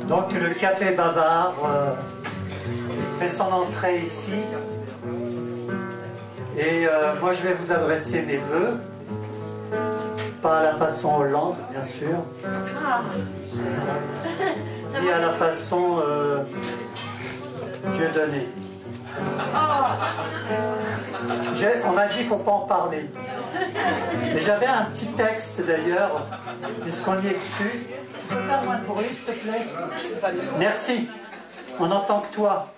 Donc le café bavard fait son entrée ici. Et moi je vais vous adresser mes vœux. Pas à la façon Hollande, bien sûr. Ni à la façon Dieudonné. On m'a dit qu'il ne faut pas en parler. Mais j'avais un petit texte d'ailleurs, puisqu'on y est dessus. Tu peux faire moins de bruit, s'il te plaît? Merci. On n'entend que toi.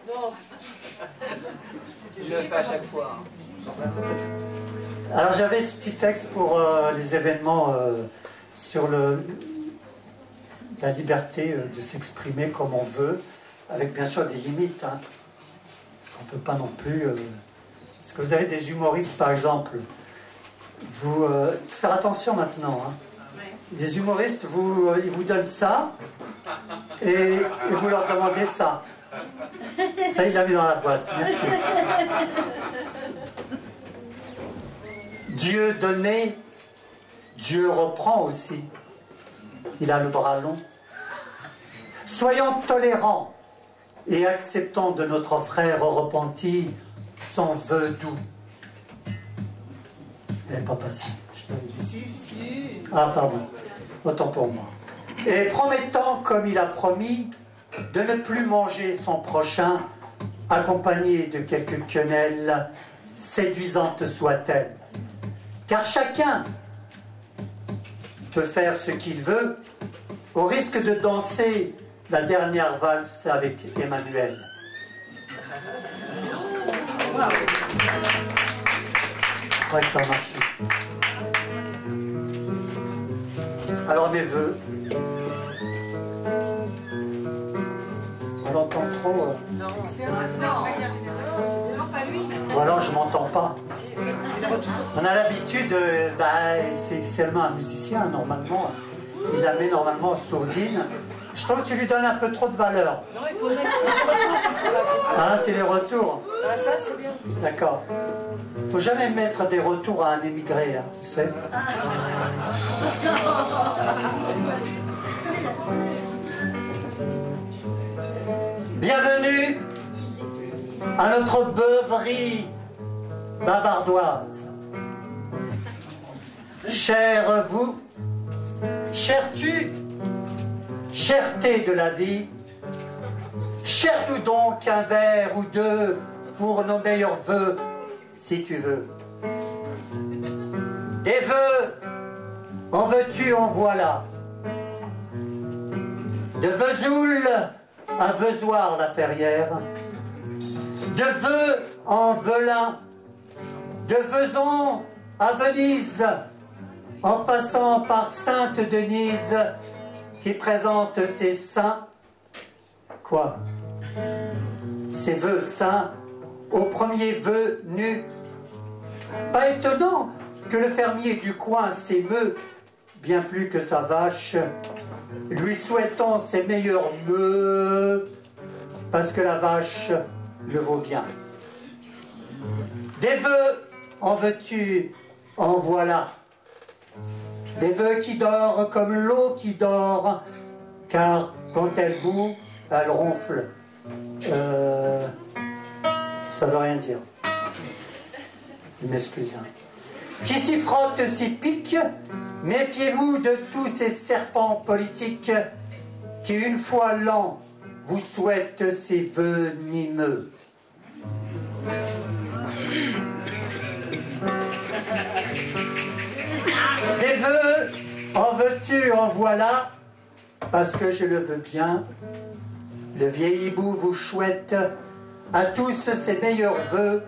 Je le fais à chaque fois. Alors j'avais ce petit texte pour les événements sur la liberté de s'exprimer comme on veut, avec bien sûr des limites. Hein, parce qu'on ne peut pas non plus... Est-ce que vous avez des humoristes, par exemple? Vous faire attention maintenant. Hein. Les humoristes, ils vous donnent ça et vous leur demandez ça. Ça, il l'a mis dans la boîte. Merci. Dieu donnait, Dieu reprend aussi. Il a le bras long. Soyons tolérants et acceptons de notre frère repenti son vœu doux. Eh, papa, si. Je t'avais dit. Si. Ah, pardon. Autant pour moi. Et promettant, comme il a promis, de ne plus manger son prochain, accompagné de quelques quenelles, séduisantes soient-elles. Car chacun peut faire ce qu'il veut, au risque de danser la dernière valse avec Emmanuel. Je crois que ça a marché. Alors mes vœux. On l'entend trop. Non, pas lui. Ou alors je m'entends pas. On a l'habitude, c'est seulement un musicien normalement. Il la met normalement en sourdine. Je trouve que tu lui donnes un peu trop de valeur. Non, il faut mettre les retours. Ah, c'est les retours. Ah, ça, c'est bien. D'accord. Il ne faut jamais mettre des retours à un émigré, hein, tu sais. Bienvenue à notre beuverie bavardoise. Cher vous, cher tu, cherté de la vie, cher-nous donc un verre ou deux pour nos meilleurs vœux, si tu veux. Des vœux, en veux-tu, en voilà. De Vesoul à Vesoir la Ferrière, de Veux en Velin, de Vezon à Venise, en passant par Sainte-Denise, qui présente ses saints, quoi? Ses vœux saints, au premier vœu nu. Pas étonnant que le fermier du coin s'émeut, bien plus que sa vache, lui souhaitant ses meilleurs meux, parce que la vache le vaut bien. Des vœux, en veux-tu, en voilà. Des vœux qui dorent comme l'eau qui dort, car quand elle bout, elle ronfle. Ça veut rien dire. Je m'excuse. Hein. Qui s'y frotte s'y pique, méfiez-vous de tous ces serpents politiques qui, une fois l'an, vous souhaitent ces vœux nimeux. Des vœux, en veux-tu, en voilà, parce que je le veux bien, le vieil hibou vous souhaite à tous ses meilleurs vœux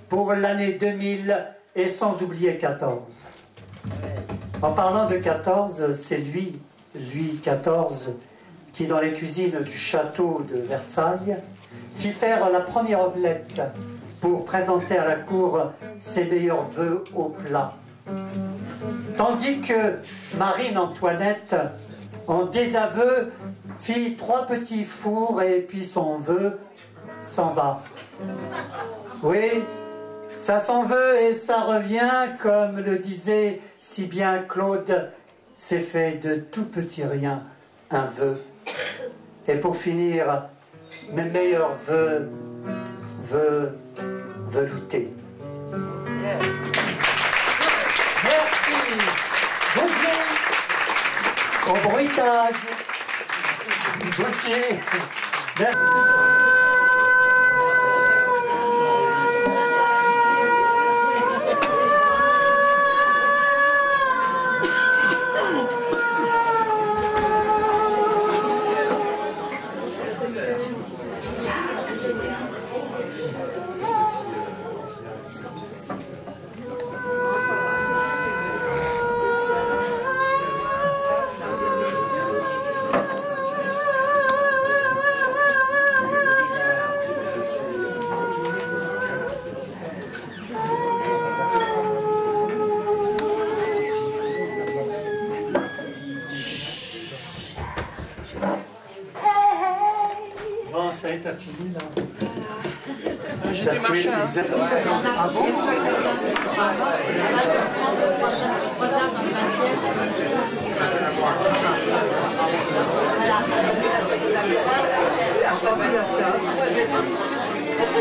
pour l'année 2000 et sans oublier 14. En parlant de 14, c'est lui 14, qui dans les cuisines du château de Versailles fit faire la première omelette pour présenter à la cour ses meilleurs vœux au plat. Tandis que Marine-Antoinette, en désaveu, fit 3 petits fours et puis son vœu s'en va. Oui, ça s'en veut et ça revient, comme le disait si bien Claude, c'est fait de tout petit rien un vœu. Et pour finir, mes meilleurs vœux veloutés. Merci. Gauthier. Au bruitage. Gauthier. Merci. Bon, ça est, t'as fini là. J'ai démarché. Ah bon?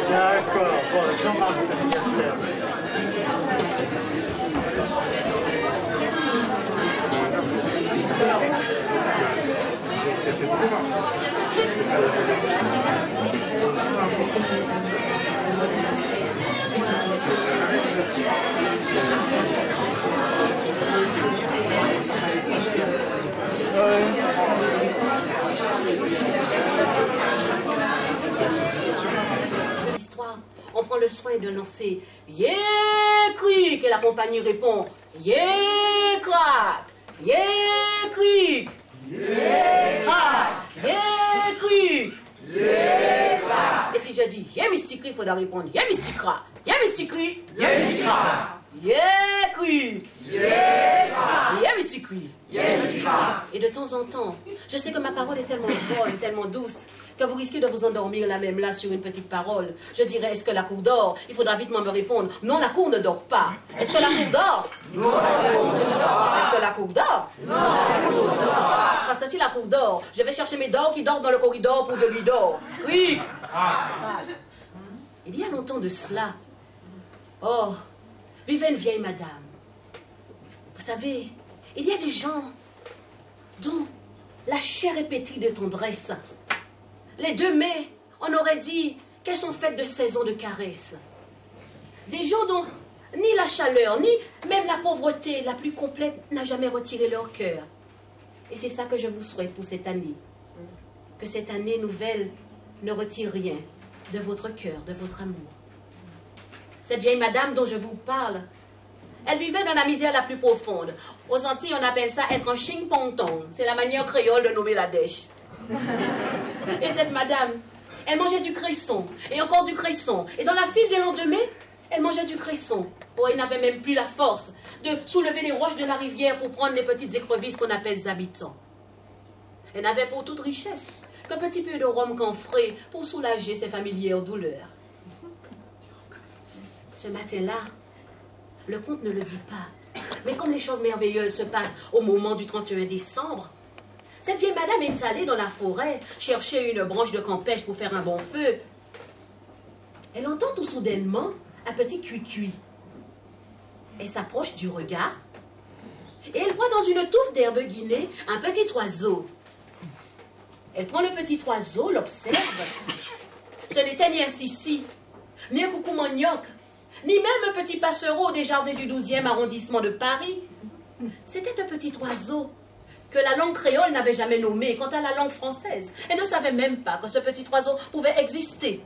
D'accord, bon, Jean-Marc, anniversaire. L'histoire, on prend le soin de lancer yeah cric et la compagnie répond yeah crack, yeah cric, yeah crack, yeah cric, yeah crack. Et si je dis yeah mystique, il faudra répondre yeah mystique crack, yeah mystique cric, yeah mystique crack, yeah cric, yeah crack, yeah mystique cric. Et de temps en temps, je sais que ma parole est tellement bonne, tellement douce, que vous risquez de vous endormir là même là sur une petite parole. Je dirais, est-ce que la cour dort? Il faudra vite me répondre, non, la cour ne dort pas. Est-ce que la cour dort? Non, la cour ne dort pas. Est-ce que la cour dort? Non, la cour ne dort pas. Parce que si la cour dort, je vais chercher mes dors qui dorment dans le corridor pour de lui d'or. Oui. Il y a longtemps de cela, oh, vivait une vieille madame. Vous savez, il y a des gens dont la chair est pétrie de tendresse. Les 2 mai, on aurait dit qu'elles sont faites de saisons de caresses. Des gens dont ni la chaleur, ni même la pauvreté la plus complète n'a jamais retiré leur cœur. Et c'est ça que je vous souhaite pour cette année. Que cette année nouvelle ne retire rien de votre cœur, de votre amour. Cette vieille madame dont je vous parle, elle vivait dans la misère la plus profonde. Aux Antilles, on appelle ça être un ching-pong-tong. C'est la manière créole de nommer la dèche. Et cette madame, elle mangeait du cresson, et encore du cresson. Et dans la file des lendemains, elle mangeait du cresson. Oh, elle n'avait même plus la force de soulever les roches de la rivière pour prendre les petites écrevisses qu'on appelle les habitants. Elle n'avait pour toute richesse qu'un petit peu de rhum camphré pour soulager ses familières douleurs. Ce matin-là, le conte ne le dit pas, mais comme les choses merveilleuses se passent au moment du 31 décembre, cette vieille madame est allée dans la forêt chercher une branche de campèche pour faire un bon feu. Elle entend tout soudainement un petit cuicui. Elle s'approche du regard et elle voit dans une touffe d'herbe guinée un petit oiseau. Elle prend le petit oiseau, l'observe. Ce n'était ni un sissi, ni un coucou manioc, ni même un petit passereau des jardins du 12e arrondissement de Paris. C'était un petit oiseau que la langue créole n'avait jamais nommé. Quant à la langue française, elle ne savait même pas que ce petit oiseau pouvait exister.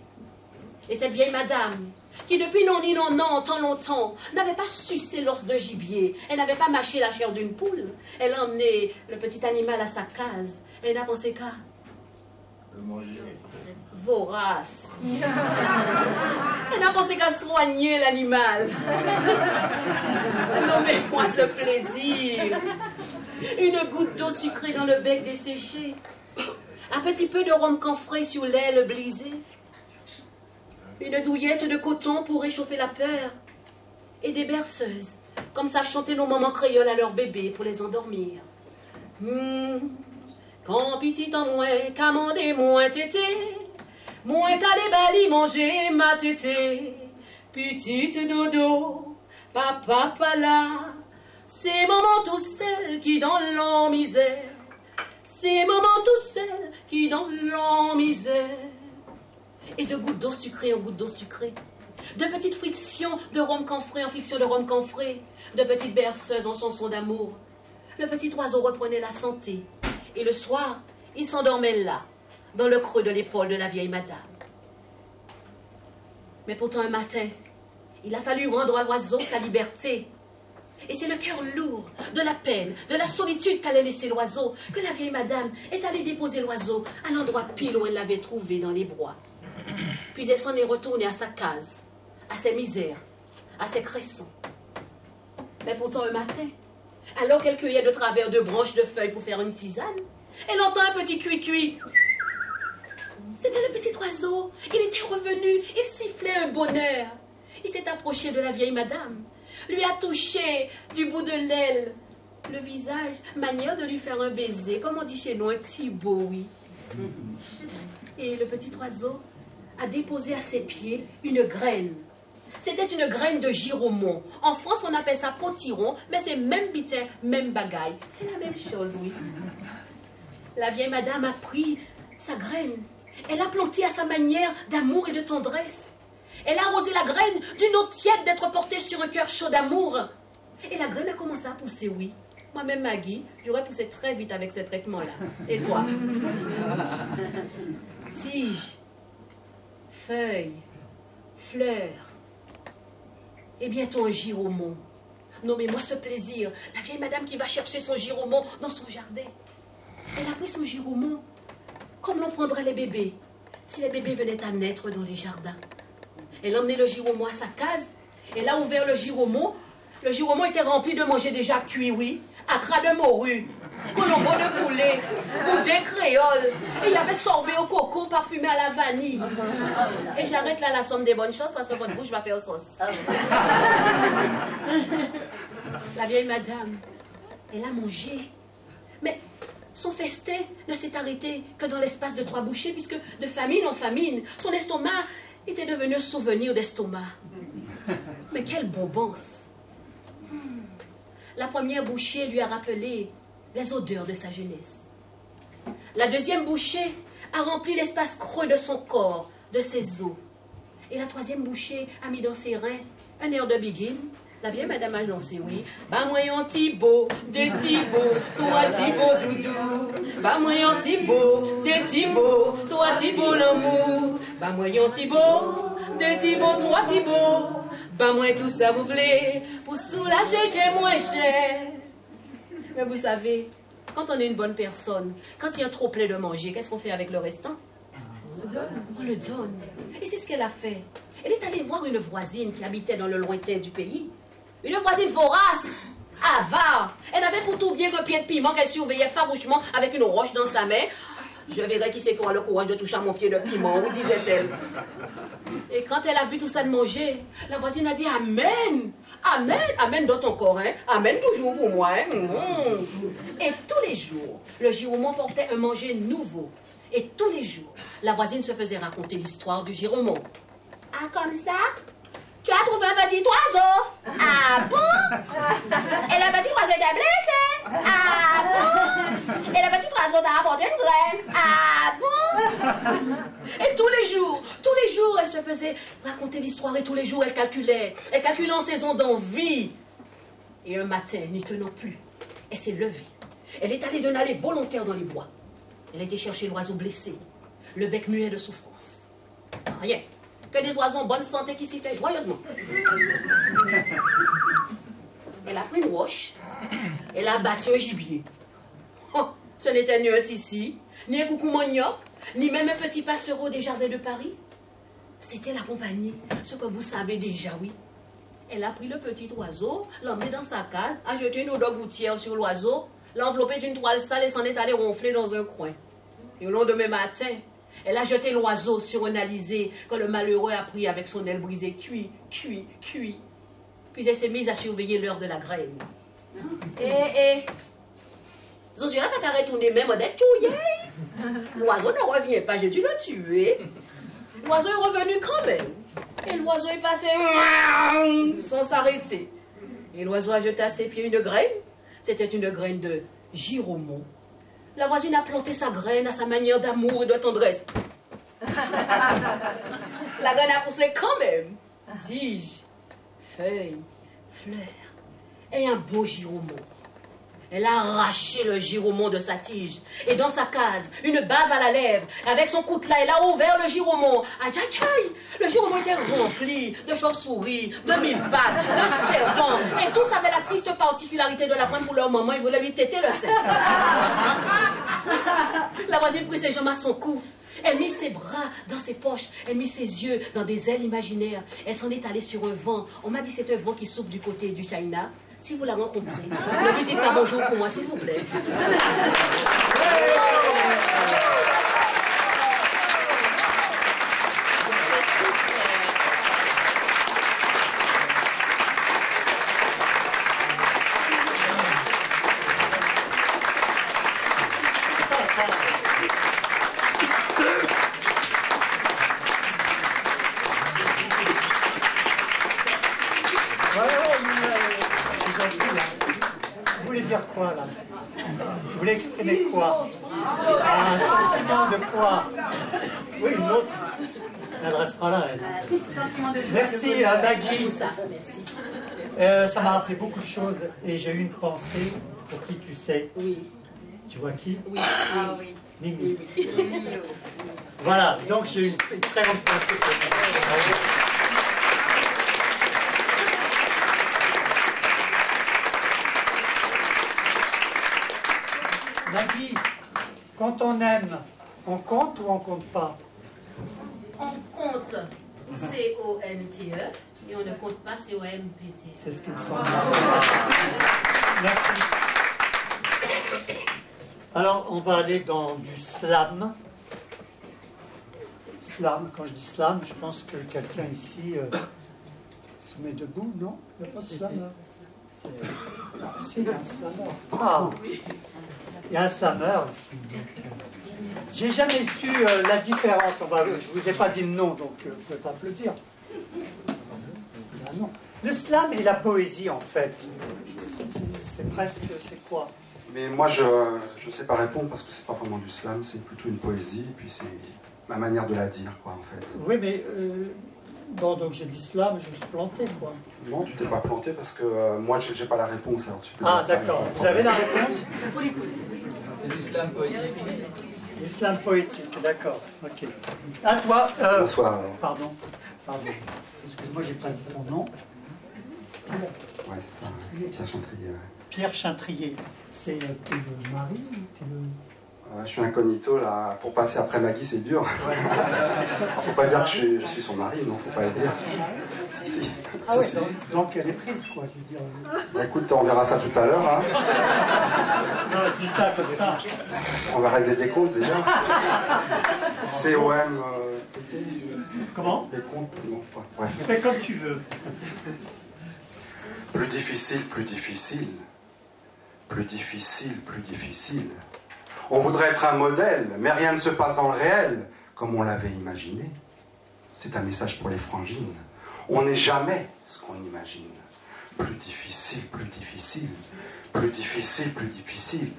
Et cette vieille madame, qui depuis non ni non non, tant longtemps, n'avait pas sucé l'os d'un gibier, elle n'avait pas mâché la chair d'une poule, elle a emmené le petit animal à sa case, et elle n'a pensé qu'à Le manger. vorace. Elle n'a pensé qu'à soigner l'animal. Nommez-moi ce plaisir. Une goutte d'eau sucrée dans le bec desséché. Un petit peu de rhum camphré sur l'aile brisée. Une douillette de coton pour réchauffer la peur. Et des berceuses, comme ça chanter nos mamans créoles à leurs bébés pour les endormir. Quand Quand petit en moins, qu'à mander moins tété, moins qu'à les bali manger ma tété. Petite dodo, papa pas là, c'est maman tout seul qui dans la misère. C'est maman tout seul qui dans la misère. Et de gouttes d'eau sucrée en gouttes d'eau sucrée. De petites frictions de rhum camphré en friction de rhum camphré. De petites berceuses en chansons d'amour. Le petit oiseau reprenait la santé. Et le soir, il s'endormait là, dans le creux de l'épaule de la vieille madame. Mais pourtant un matin, il a fallu rendre à l'oiseau sa liberté. Et c'est le cœur lourd de la peine, de la solitude qu'allait laisser l'oiseau, que la vieille madame est allée déposer l'oiseau à l'endroit pile où elle l'avait trouvé dans les bois. Puis elle s'en est retournée à sa case, à ses misères, à ses cressons. Mais pourtant un matin, alors qu'elle cueillait de travers deux branches de feuilles pour faire une tisane, elle entend un petit cuit-cuit. C'était le petit oiseau. Il était revenu, il sifflait un bonheur. Il s'est approché de la vieille madame, lui a touché du bout de l'aile le visage, manière de lui faire un baiser, comme on dit chez nous, un petit beau, oui. Et le petit oiseau a déposé à ses pieds une graine. C'était une graine de giromon. En France, on appelle ça potiron, mais c'est même bitin, même bagaille. C'est la même chose, oui. La vieille madame a pris sa graine. Elle l'a plantée à sa manière d'amour et de tendresse. Elle a arrosé la graine d'une eau tiède d'être portée sur un cœur chaud d'amour. Et la graine a commencé à pousser, oui. Moi-même, Maggie, j'aurais poussé très vite avec ce traitement-là. Et toi? Tige, feuilles, fleurs, et bientôt un giromon. Nommez-moi ce plaisir, la vieille madame qui va chercher son giromon dans son jardin. Elle a pris son giromon comme l'on prendrait les bébés, si les bébés venaient à naître dans les jardins. Elle a emmené le giromon à sa case, elle a ouvert le giromon était rempli de manger déjà cuit, oui, accra de morue, colombo de poulet, boudin créole, et il y avait sorbet au coco parfumé à la vanille. Et j'arrête là la somme des bonnes choses parce que votre bouche va faire sauce. La vieille madame, elle a mangé, mais son festin ne s'est arrêté que dans l'espace de 3 bouchées, puisque de famine en famine, son estomac était devenu un souvenir d'estomac. Mais quelle bonbance! La première bouchée lui a rappelé les odeurs de sa jeunesse. La deuxième bouchée a rempli l'espace creux de son corps, de ses os. Et la troisième bouchée a mis dans ses reins un air de Begin. La vieille madame a lancé, oui. Bah moi un Thibaut, deux Thibaut, toi Thibaut doudou. Bah moi un Thibaut, deux Thibaut, toi Thibaut l'amour. Bah moi un Thibaut, deux Thibaut, toi Thibaut. Bah moi tout ça vous voulez, pour soulager j'ai moins cher. Mais vous savez, quand on est une bonne personne, quand il y a trop plein de manger, qu'est-ce qu'on fait avec le restant? On le donne. Et c'est ce qu'elle a fait. Elle est allée voir une voisine qui habitait dans le lointain du pays. Une voisine vorace, avare. Elle avait pour tout bien un pied de piment qu'elle surveillait farouchement avec une roche dans sa main. Je verrai qui c'est qui aura le courage de toucher à mon pied de piment, oui, disait-elle. Et quand elle a vu tout ça de manger, la voisine a dit Amen, Amen, Amen dans ton corps, hein? Amen toujours pour moi. Hein? Et tous les jours, le giromon portait un manger nouveau. Et tous les jours, la voisine se faisait raconter l'histoire du giromon. Ah, comme ça? Tu as trouvé un petit oiseau? Ah bon? Et le petit oiseau t'a blessé? Ah bon? Et le petit oiseau t'a apporté une graine? Ah bon? Et tous les jours, elle se faisait raconter l'histoire et tous les jours, elle calculait en saison d'envie. Et un matin, n'y tenant plus, elle s'est levée. Elle est allée d'un aller volontaire dans les bois. Elle a été chercher l'oiseau blessé, le bec muet de souffrance. Rien. Que des oiseaux en bonne santé qui s'y fait joyeusement. Elle a pris une roche, elle a battu un gibier. Oh, ce n'était ni un sissi, ni un coucou manioc, ni même un petit passereau des jardins de Paris. C'était la compagnie, ce que vous savez déjà, oui. Elle a pris le petit oiseau, l'a emmené dans sa case, a jeté une odeur gouttière sur l'oiseau, l'a enveloppé d'une toile sale et s'en est allé ronfler dans un coin. Et au lendemain matin, elle a jeté l'oiseau sur un alizé que le malheureux a pris avec son aile brisée, cuit, cuit, cuit. Puis elle s'est mise à surveiller l'heure de la graine. Zosia n'a pas qu'à retourner même d'être tué. L'oiseau ne revient pas, j'ai dû le tuer. L'oiseau est revenu quand même. Et l'oiseau est passé sans s'arrêter. Et l'oiseau a jeté à ses pieds une graine. C'était une graine de giromon. La voisine a planté sa graine à sa manière d'amour et de tendresse. La graine a poussé quand même. Tige, feuilles, fleurs et un beau giromon. Elle a arraché le giromon de sa tige. Et dans sa case, une bave à la lèvre. Avec son coutelas, elle a ouvert le giromon. Aïe, aïe, aïe! Le giromon était rempli de chauves-souris, de mille pattes, de serpents. Et tous avaient la triste particularité de la prendre pour leur maman. Ils voulaient lui téter le sein. La voisine prit ses jambes à son cou. Elle mit ses bras dans ses poches. Elle mit ses yeux dans des ailes imaginaires. Elle s'en est allée sur un vent. On m'a dit c'est un vent qui souffle du côté du China. Si vous la rencontrez, ne lui dites pas bonjour pour moi, s'il vous plaît. Quoi là? Vous voulez exprimer quoi? Un sentiment de quoi? Oui, une autre. Elle restera là, elle. Merci Maggie. Ça m'a rappelé beaucoup de choses et j'ai eu une pensée pour qui tu sais. Oui. Tu vois qui? Oui. Ah oui. Mimi. Voilà, donc j'ai eu une très grande pensée pour toi. Maggie, quand on aime, on compte ou on compte pas? On compte C-O-N-T-E et on ne compte pas C-O-M-P-T. C'est ce qui me semble. Merci. Alors, on va aller dans du slam. Slam, quand je dis slam, je pense que quelqu'un ici se met debout, non? Il n'y a pas de slam là? Si, il y a un slammer. Ah, il y a un slammer ici. J'ai jamais su la différence. Je ne vous ai pas dit le nom, donc vous ne pouvez pas applaudir. Non. Le slam et la poésie, en fait, c'est presque, c'est quoi? Mais moi, je ne sais pas répondre parce que c'est pas vraiment du slam, c'est plutôt une poésie, et puis c'est ma manière de la dire, quoi, en fait. Oui, mais bon, donc j'ai dit slam, je me suis planté, quoi. Non, tu t'es pas planté parce que moi, j'ai pas la réponse, alors tu peux Ah, dire ça, d'accord. Vous avez la réponse? C'est du slam poétique. L'islam poétique, d'accord. Ok. À toi. Bonsoir. Alors. Pardon. Excuse-moi, j'ai pas dit ton nom. Ouais, c'est ça. Pierre Chantrier. Ouais. Pierre Chantrier. C'est t'es le mari ou t'es le... Je suis incognito là. Pour passer après Maggie, c'est dur. Faut pas dire que je suis son mari, non, faut pas le dire. Si. Ah oui, donc elle est prise, quoi, je veux dire. Bah, écoute, on verra ça tout à l'heure. Hein. Non, je dis ça comme ça. On va régler des comptes déjà. COM. Comment? Les comptes, non. Ouais. Fais comme tu veux. Plus difficile, plus difficile. Plus difficile, plus difficile. On voudrait être un modèle, mais rien ne se passe dans le réel, comme on l'avait imaginé. C'est un message pour les frangines. On n'est jamais ce qu'on imagine. Plus difficile, plus difficile. Plus difficile, plus difficile.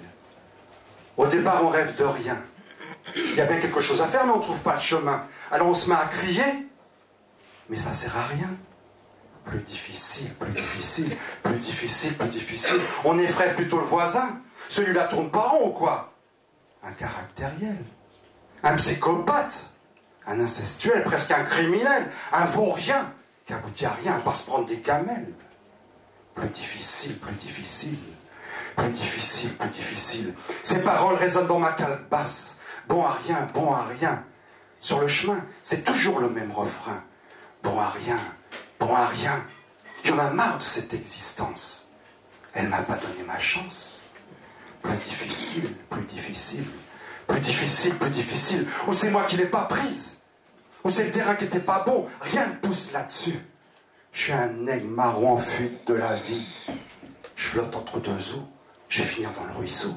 Au départ, on rêve de rien. Il y a bien quelque chose à faire, mais on ne trouve pas le chemin. Alors on se met à crier, mais ça ne sert à rien. Plus difficile, plus difficile, plus difficile, plus difficile. On effraie plutôt le voisin. Celui-là tourne pas rond ou quoi? Un caractériel, un psychopathe, un incestuel, presque un criminel, un vaurien qui aboutit à rien, à part se prendre des gamelles. Plus difficile, plus difficile, plus difficile, plus difficile. Ces paroles résonnent dans ma calebasse. Bon à rien, bon à rien. Sur le chemin, c'est toujours le même refrain. Bon à rien, bon à rien. J'en ai marre de cette existence. Elle m'a pas donné ma chance. Plus difficile, plus difficile, plus difficile, plus difficile. Ou c'est moi qui l'ai pas prise. Ou c'est le terrain qui était pas bon. Rien ne pousse là-dessus. Je suis un aigle marron en fuite de la vie. Je flotte entre deux eaux. Je vais finir dans le ruisseau.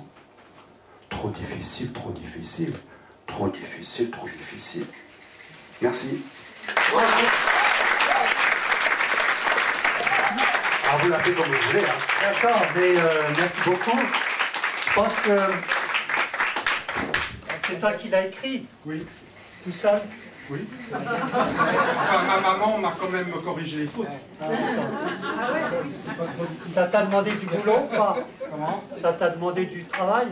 trop difficile, trop difficile, trop difficile, trop difficile. Merci. Alors vous l'appelez comme vous voulez. Hein. D'accord, mais merci beaucoup. Je pense que c'est toi qui l'as écrit. Oui. Tout seul? Oui. Enfin, ma maman m'a quand même corrigé les fautes. Ah, ça t'a demandé du boulot ou pas? Comment? Ça t'a demandé du travail?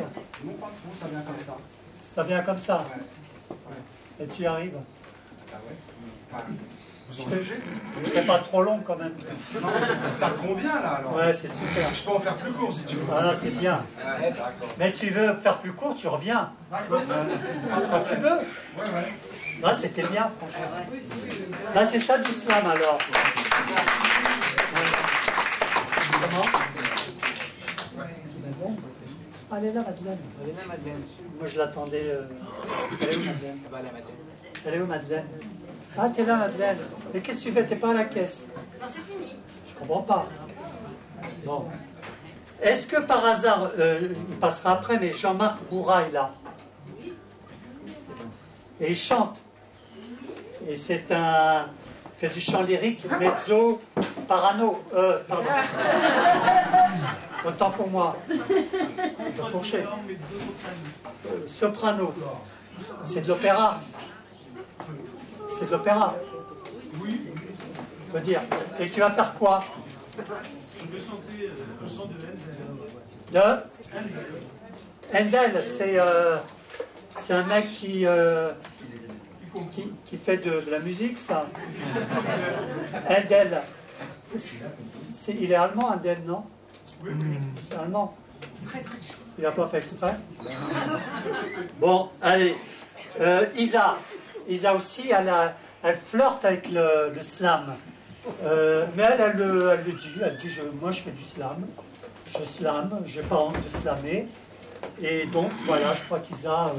Non, pas trop, ça vient comme ça. Ça vient comme ça? Ouais. Et tu y arrives? Ah ouais. Enfin, vous en Je jugez? ne fais pas trop long quand même. Non, ça me convient là alors. Ouais, c'est super. Je peux en faire plus court si tu veux. Voilà, c'est bien. Ouais, d'accord. Mais tu veux faire plus court, tu reviens. D'accord. Quand tu veux. Ouais, ouais. Là, c'était bien, franchement. Là, c'est ça l'islam alors. Comment? Mais bon. Elle est là, Madeleine. Elle est là, Madeleine. Moi, je l'attendais. Elle est où, Madeleine? Ah bah, la Madeleine. Elle est où, Madeleine? Ah, t'es là, Madeleine. Mais qu'est-ce que tu fais? T'es pas à la caisse? Non, c'est fini. Je comprends pas. Bon. Est-ce que par hasard, il passera après, mais Jean-Marc Bourra est là? Et il chante. Et c'est un... Il fait du chant lyrique, mezzo, parano. Pardon. Autant pour moi. Pas fourcher. Soprano. C'est de l'opéra. C'est de l'opéra. Oui. Je veux dire. Et tu vas faire quoi? Je vais chanter le chant de Handel. De Handel, c'est un mec qui fait de la musique, ça. Handel. Il est allemand, Handel, non? Oui. Allemand. Il n'a pas fait exprès. Bon, allez. Isa. Isa aussi, elle flirte avec le slam. Mais elle le dit. Elle dit, moi je fais du slam. Je slame, j'ai pas honte de slammer. Et donc, voilà, je crois qu'Isa...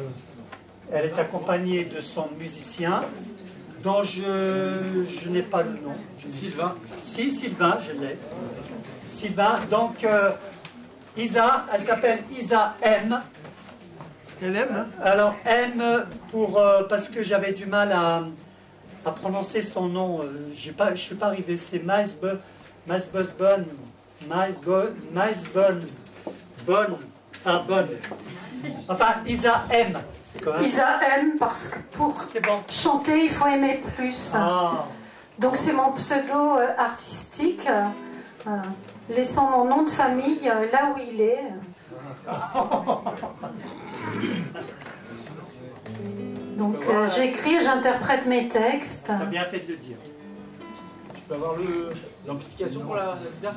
elle est accompagnée de son musicien, dont je n'ai pas le nom. Sylvain. Si, Sylvain, je l'ai. Sylvain, donc Isa, elle s'appelle Isa M. Elle aime? Alors M, parce que j'avais du mal à prononcer son nom. Je ne suis pas arrivé, c'est Maisbonne. Enfin, Isa M. Isa aime parce que pour Bon. chanter, il faut aimer plus. Ah. Donc c'est mon pseudo artistique, laissant mon nom de famille là où il est. Donc j'écris, j'interprète mes textes. T'as bien fait de le dire. Je peux avoir l'amplification pour la guitare?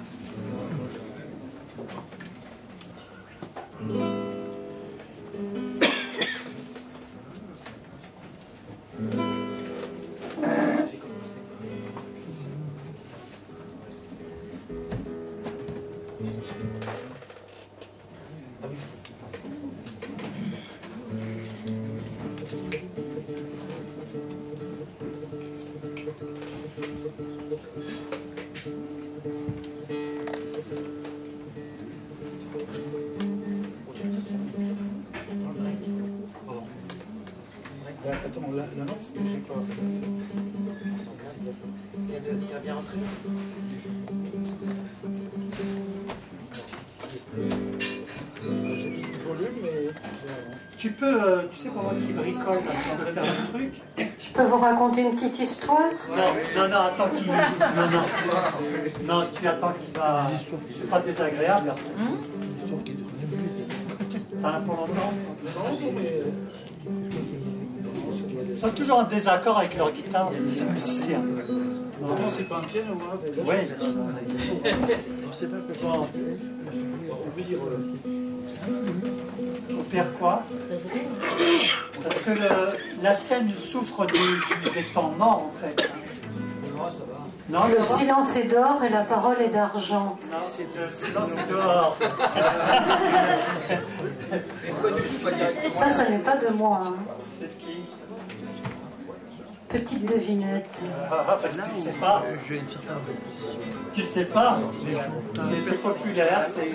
Attends, la non, parce que c'est quoi? Tu as bien rentré? J'ai mis le volume, mais... Tu peux, tu sais comment qui bricole là, tu peux faire un truc? Je peux vous raconter une petite histoire? Non, attends qu'il... Non, tu attends qu'il va... C'est pas désagréable. T'en as pour longtemps? Non, mais... Ils sont toujours en désaccord avec leur guitare, les musiciens. Non, c'est pas un piano, hein? Oui, Je sais pas pourquoi. On peut dire... au pire quoi? Parce que la scène souffre des temps morts, en fait. Non, ça va. Non, Le ça va? silence est d'or et la parole est d'argent. Non, c'est de silence et dehors. Pourquoi tu joues pas directement? Ça n'est pas de moi. Hein. C'est de qui? petite devinette. Ah, parce que tu sais pas. J'ai une certaine Tu sais pas. C'est populaire, c'est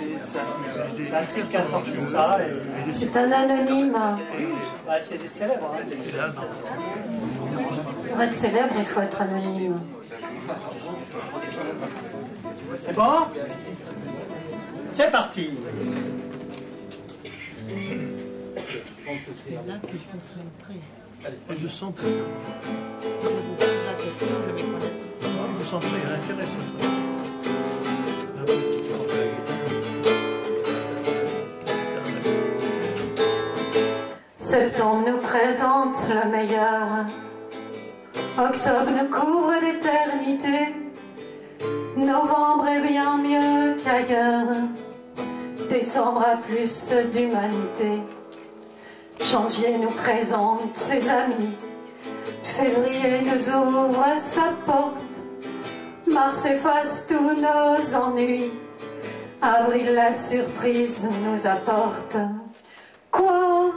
un type qui a sorti ça. C'est un anonyme. Bah, c'est des célèbres. Hein. Pour être célèbre, il faut être anonyme. C'est bon? C'est parti. C'est là qu'il faut centrer. Je sens que Je vous pose la question, je vais connaître. vous sentez intéressant. Septembre nous présente le meilleur. Octobre nous couvre d'éternité. Novembre est bien mieux qu'ailleurs. Décembre a plus d'humanité. Janvier nous présente ses amis. Février nous ouvre sa porte. Mars efface tous nos ennuis. Avril la surprise nous apporte. Quoi?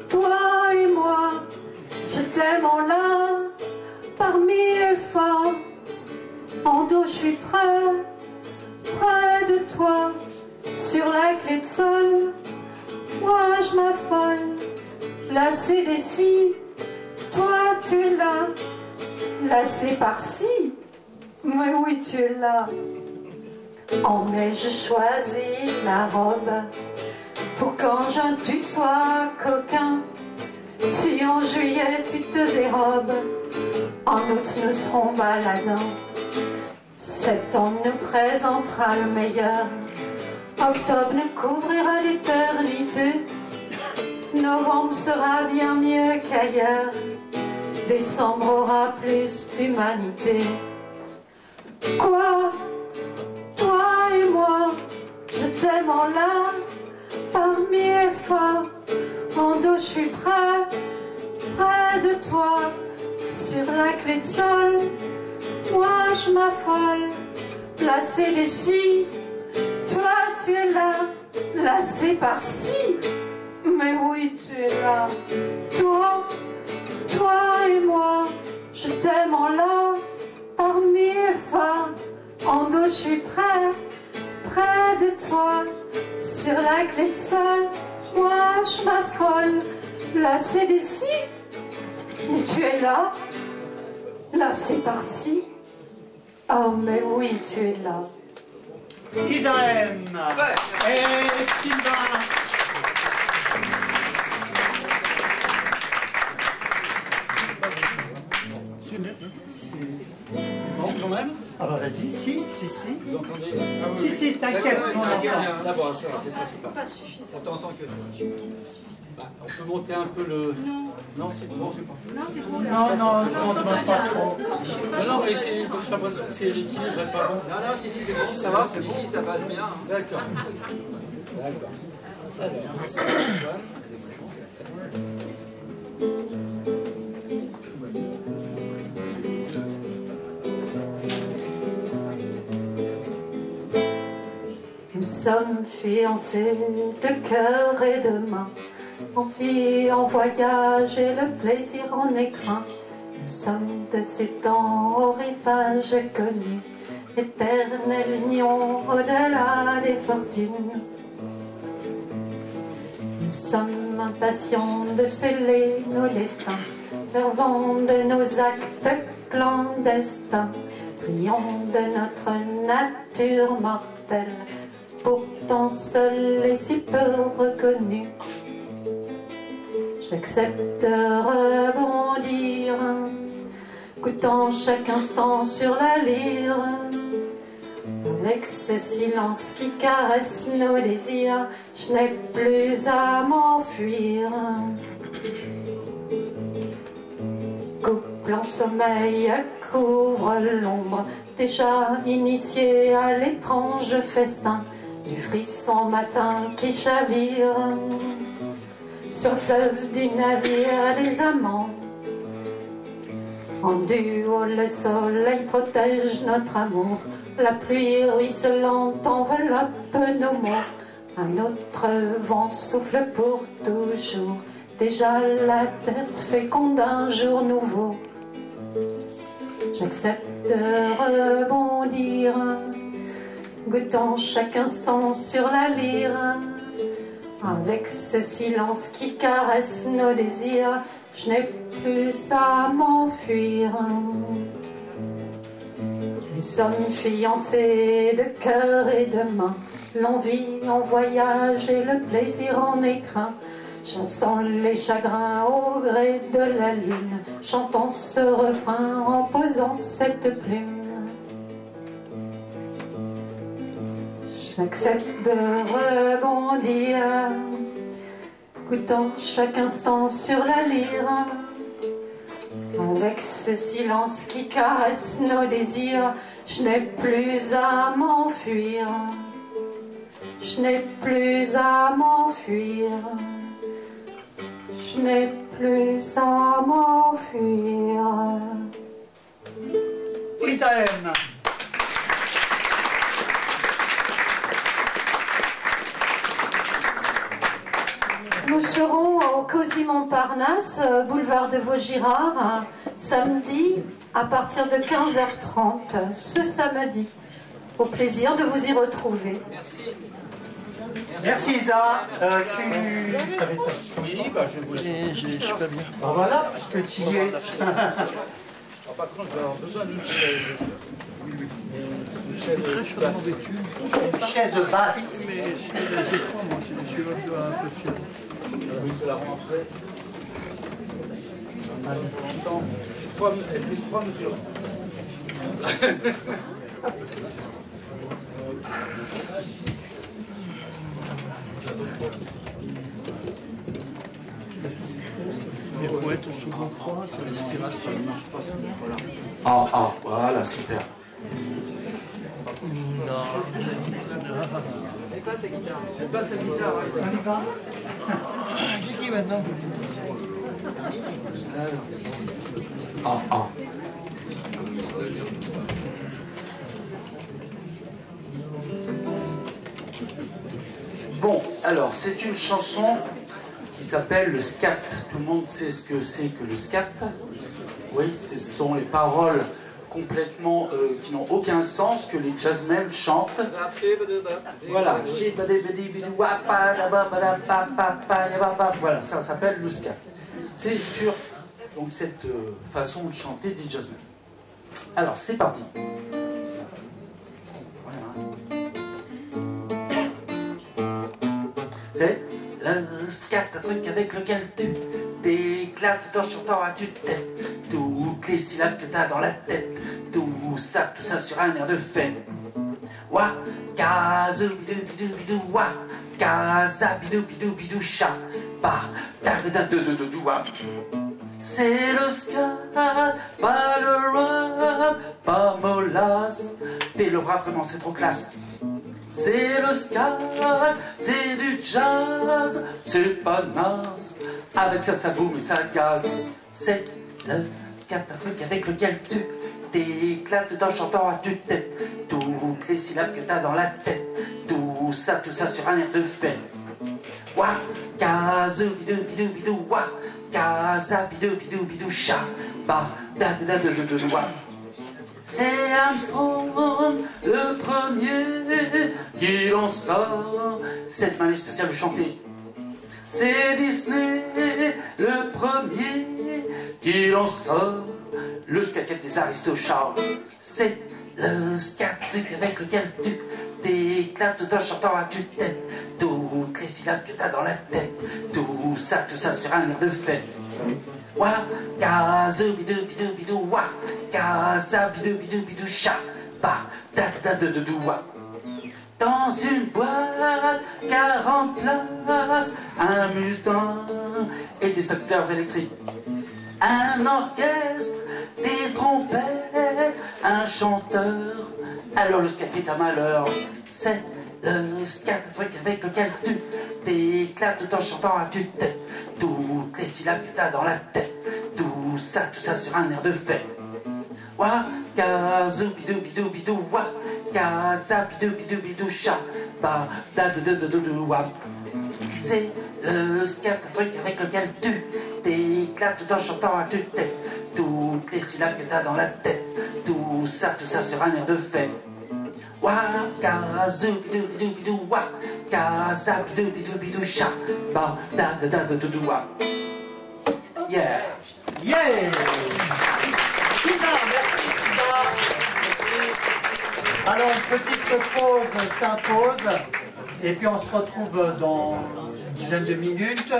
Toi et moi, je t'aime en l'un, parmi les forts. En dos, je suis près de toi, sur la clé de sol. Moi, je m'affole, lassé d'ici. Toi, tu es là, lassé par-ci. Mais oui, tu es là. En mai, je choisis la robe. Pour quand juin tu sois coquin. Si en juillet tu te dérobes, en août nous serons baladins. Septembre nous présentera le meilleur. Octobre nous couvrira d'éternité. Novembre sera bien mieux qu'ailleurs. Décembre aura plus d'humanité. Quoi? Toi et moi, je t'aime en l'un. Parmi les forts, en dos je suis près de toi, sur la clé de sol. Moi je m'affole, lassé d'ici. Toi tu es là, lassé par-ci. Mais oui tu es là. Toi et moi, je t'aime en l'un. Parmi les forts, en dos je suis près de toi. Sur la clé de sol, moi je m'affole, lassé d'ici. Mais tu es là, lassé par-ci. Oh mais oui, tu es là. Isaem et Sylvain. Bon, quand même. Ah bah vas-y, si. Vous entendez? Si, t'inquiète, on entend. D'abord, c'est pas. Pas suffisant. On t'entend que. Bah, on peut monter un peu le. Non, c'est bon, c'est pas. Non, c'est bon. Non, on ne demande pas trop. Non, mais j'ai l'impression que c'est l'équilibre n'est pas bon. Non, si, c'est bon, ça va. Ici, ça passe bien. D'accord. Nous sommes fiancés de cœur et de main, en vie, en voyage et le plaisir en écrin. Nous sommes de ces temps au rivage connu, éternelle union au-delà des fortunes. Nous sommes impatients de sceller nos destins, fervents de nos actes clandestins, prions de notre nature mortelle, pourtant seul et si peu reconnu. J'accepte de rebondir, goûtant chaque instant sur la lyre, avec ce silence qui caresse nos désirs, je n'ai plus à m'enfuir. Couple en sommeil couvre l'ombre, déjà initié à l'étrange festin du frisson matin qui chavire sur le fleuve du navire des amants. En duo, le soleil protège notre amour, la pluie ruisselante enveloppe nos mots. Un autre vent souffle pour toujours, déjà la terre féconde un jour nouveau. J'accepte de rebondir, goûtant chaque instant sur la lyre. Avec ce silence qui caresse nos désirs, je n'ai plus à m'enfuir. Nous sommes fiancés de cœur et de main, l'envie en voyage et le plaisir en écrin. Chassant les chagrins au gré de la lune, chantant ce refrain en posant cette plume. J'accepte de rebondir, goûtant chaque instant sur la lyre. Avec ce silence qui caresse nos désirs, je n'ai plus à m'enfuir. Je n'ai plus à m'enfuir. Je n'ai plus à m'enfuir. Isaëm. Nous serons au Cosy Montparnasse, boulevard de Vaugirard, samedi à partir de 15h30, ce samedi. Au plaisir de vous y retrouver. Merci. Merci Isa. Oui, bah je vous laisse. Je suis pas bien. Ben voilà, puisque tu y es. Par contre, je vais avoir besoin d'une chaise. Une chaise Très chaudement vêtu. Une chaise basse. Mais c'est des écrans, moi, c'est des cheveux un peu de Oui, c'est la rentrée. Elle fait 3 mesures. Les poètes ont souvent froid, c'est l'inspiration. Ah, voilà, super. Elle passe la guitare. Elle passe la guitare. On y va. C'est qui maintenant? Bon, alors, c'est une chanson qui s'appelle le scat. Tout le monde sait ce que c'est que le scat. Oui, ce sont les paroles complètement qui n'ont aucun sens que les jazzmen chantent. Voilà. Voilà, ça s'appelle le scat. C'est sur donc, cette façon de chanter des jazzmen. Alors, c'est parti. C'est le scat, un truc avec lequel tu t'éclates en chantant à tue-tête toutes les syllabes que t'as dans la tête. Tout ça sur un air de fête. Wa, kazu, bidou, bidou, bidou, wa, kaza, bidou, bidou, bidou, cha, ba, da, da, da, da, da, wa. C'est le scat, pas le rap, pas mollasse. T'es le bras, vraiment, c'est trop classe. C'est le scat, c'est du jazz, c'est pas naze. Avec ça, ça boum et ça gaz. C'est le scat, un truc avec lequel tu t'éclates en chantant à tue-tête toutes les syllabes que t'as dans la tête. Tout ça sur un air de fête. Wa, kazu, bidou, bidou, bidou, wa, kaza, bidou, bidou, bidou, cha, ba, da, da, da, da, da, da, wa. C'est Armstrong, le premier qui lança cette manière spéciale de chanter. C'est Disney, le premier qui lança le scat des Aristochats. C'est le scat avec lequel tu t'éclates tout en chantant à tue-tête toutes les syllabes que t'as dans la tête. Tout ça sur un air de fête. Wa, kazu, bidou, bidou, bidou, wa, kaza, bidou, bidou, bidou, cha, ba, da, da, da, da, da, wa. Dans une boîte, 40 places, un mutant et des spectateurs électriques. Un orchestre, des trompettes, un chanteur. Alors le scat est un malheur. C'est le scat, un truc avec lequel tu t'éclates tout en chantant à tue-tête toutes les syllabes que t'as dans la tête. Tout ça sur un air de fête. Wa, kazu, bidou, bidou, bidou, wa, kaza, bidou, bidou, bidou, cha, ba, da, da, da, da, da, da, wa. C'est le scat, un truc avec lequel tu t'éclates tout en chantant à tue-tête toutes les syllabes que t'as dans la tête, tout ça sur un air de fête. Waka zoubidou waka zabidou cha ba da da da da da wa. Yeah. Yeah. Sina, merci Sina. Alors une petite pause s'impose et puis on se retrouve dans une dizaine de minutes.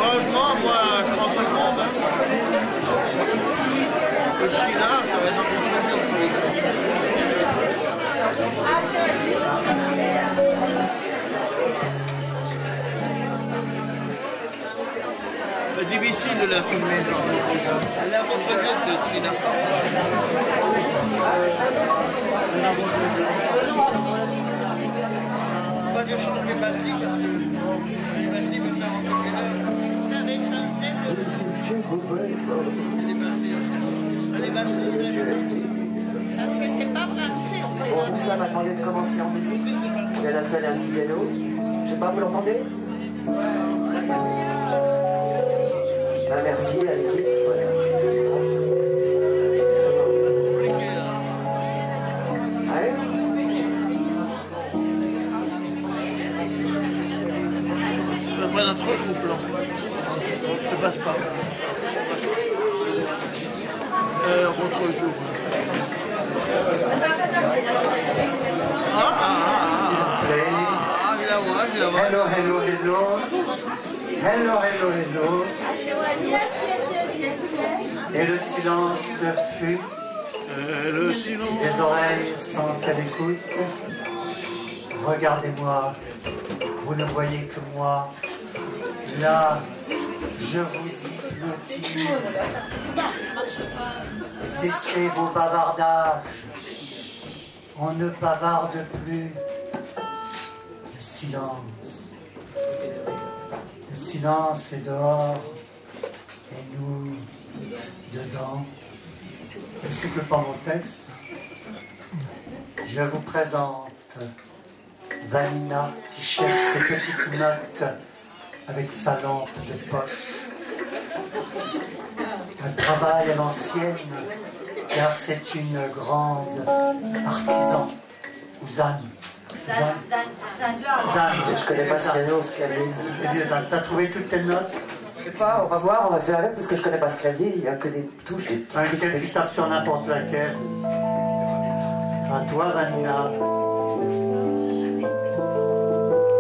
Heureusement, moi, je rentre pas compte. Le China, ça va être un peu plus dur pour les C'est difficile de la filmer. Elle a votre gueule, ce China. Pas dire changer les batteries parce que les batteries peuvent faire un peu de Vous avez changé les batteries. parce que c'est pas branché. Bon, nous sommes attendus de commencer en musique. Il a installé un petit piano. Je sais pas, vous l'entendez? Ah, merci à l'équipe. Voilà. Allez. Je vais prendre un trop gros plan. Ça passe pas. Autre jour. Hello, hello, hello. Hello, hello, hello. Et le silence fut. Le silence. Les oreilles sont à l'écoute. Regardez-moi. Vous ne voyez que moi. Là, je vous hypnotise. Cessez vos bavardages. On ne bavarde plus. Le silence. Le silence est dehors et nous dedans. Je ne souffle pas mon texte. Je vous présente Vanina qui cherche ses petites notes avec sa lampe de poche. Elle travaille à l'ancienne car c'est une grande artisan. Ou Zan. Zan. Je connais pas ce piano, ce clavier. C'est bien Zan. T'as trouvé toutes tes notes? Je sais pas, on va voir, on va faire avec parce que je connais pas ce clavier, il y a que des touches. Laquelle tu tapes sur n'importe laquelle. À toi, Vanina.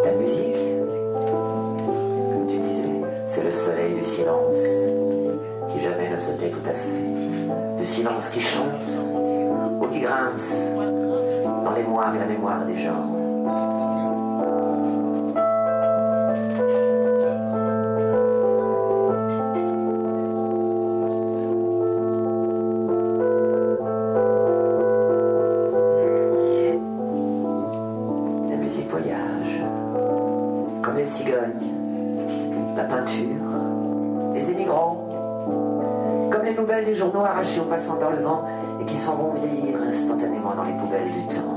La musique, comme tu disais, c'est le soleil du silence qui jamais ne se tait tout à fait. Du silence qui chante ou qui grince dans les moires et la mémoire des gens. La musique voyage, comme les cigognes, la peinture, les émigrants, comme les nouvelles des journaux arrachés en passant par le vent et qui s'en vont vieillir instantanément dans les poubelles du temps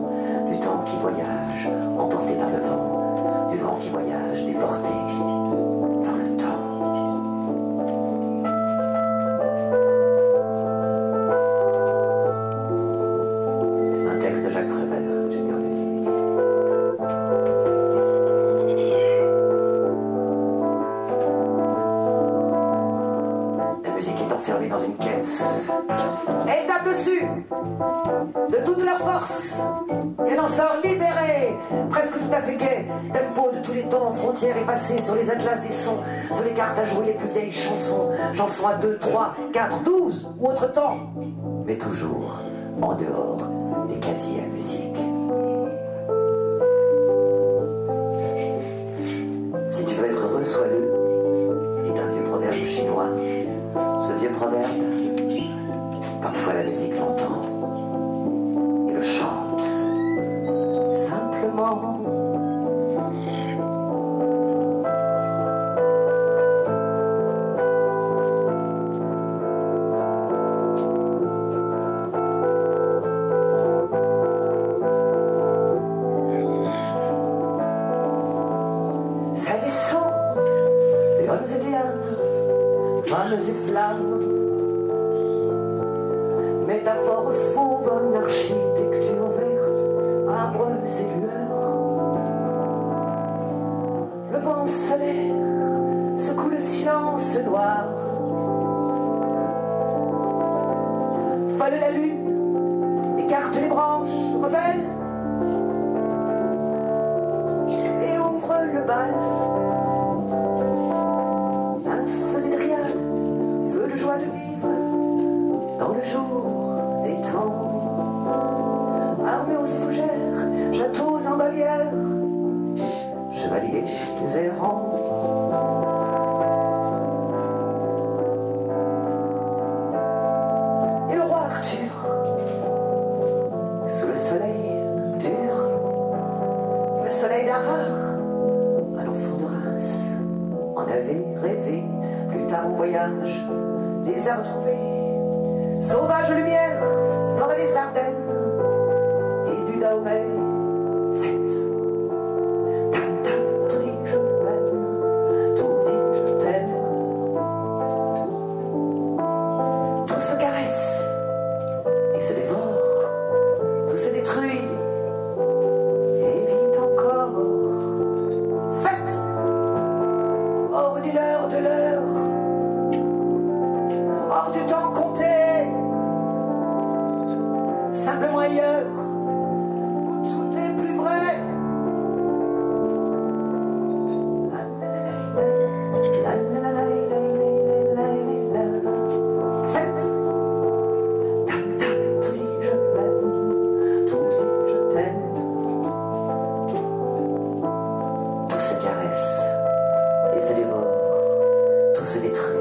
qui voyage, emporté par le vent, du vent qui voyage, déporté par le temps. C'est un texte de Jacques Prévert, j'aime bien la musique. La musique est enfermée dans une caisse. pièce. Elle tape dessus de toute leur force. Elle en sort libérée, presque tout à fait gaie. Tempo de tous les temps, frontières effacées sur les atlas des sons, sur les cartes à jouer les plus vieilles chansons. Chansons à 2, 3, 4, 12 ou autre temps. Mais toujours en dehors des casiers à musique. Si tu veux être heureux, sois-le, dit un vieux proverbe chinois. Ce vieux proverbe, parfois la musique l'entend et le chante simplement. Et flammes, métaphore fauve en architecture verte, arbres et lueurs. Le vent solaire secoue le silence noir. Folle la lune, écarte les branches rebelles et ouvre le bal. Joie de vivre dans le jour des temps. Armés aux effugères, châteaux en Bavière, chevaliers errants. Et le roi Arthur, sous le soleil dur, le soleil d'Arar, à l'enfant de Reims, en avait rêvé plus tard au voyage. Les a retrouvés, sauvage lumière, forêt des Ardennes et du Dahomey. Fête, tam tam, tout dit je m'aime, tout dit je t'aime. Tout se caresse et se dévore, tout se détruit et vit encore. Fête, hors d'une heure de l'heure. Hors du temps compté, simplement ailleurs, où tout est plus vrai. Fête, tam tam, tout dit je m'aime, tout dit je t'aime. Tout se caresse et se dévore, tout se détruit.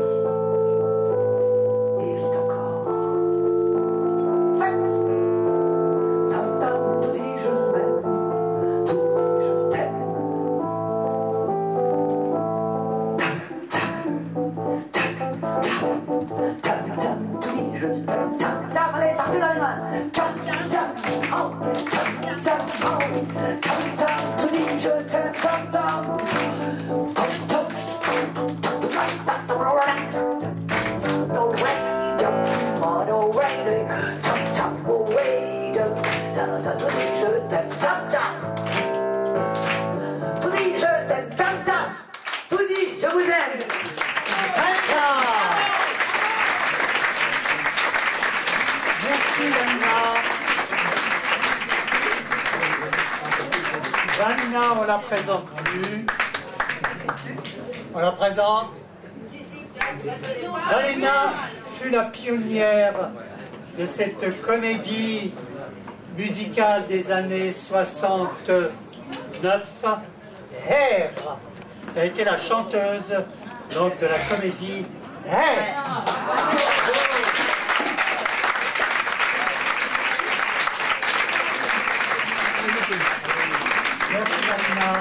Vanina, on la présente plus. On la présente. Vanina fut la pionnière de cette comédie musicale des années 69, Hair. Elle était la chanteuse donc, de la comédie Hair. Merci Vanina.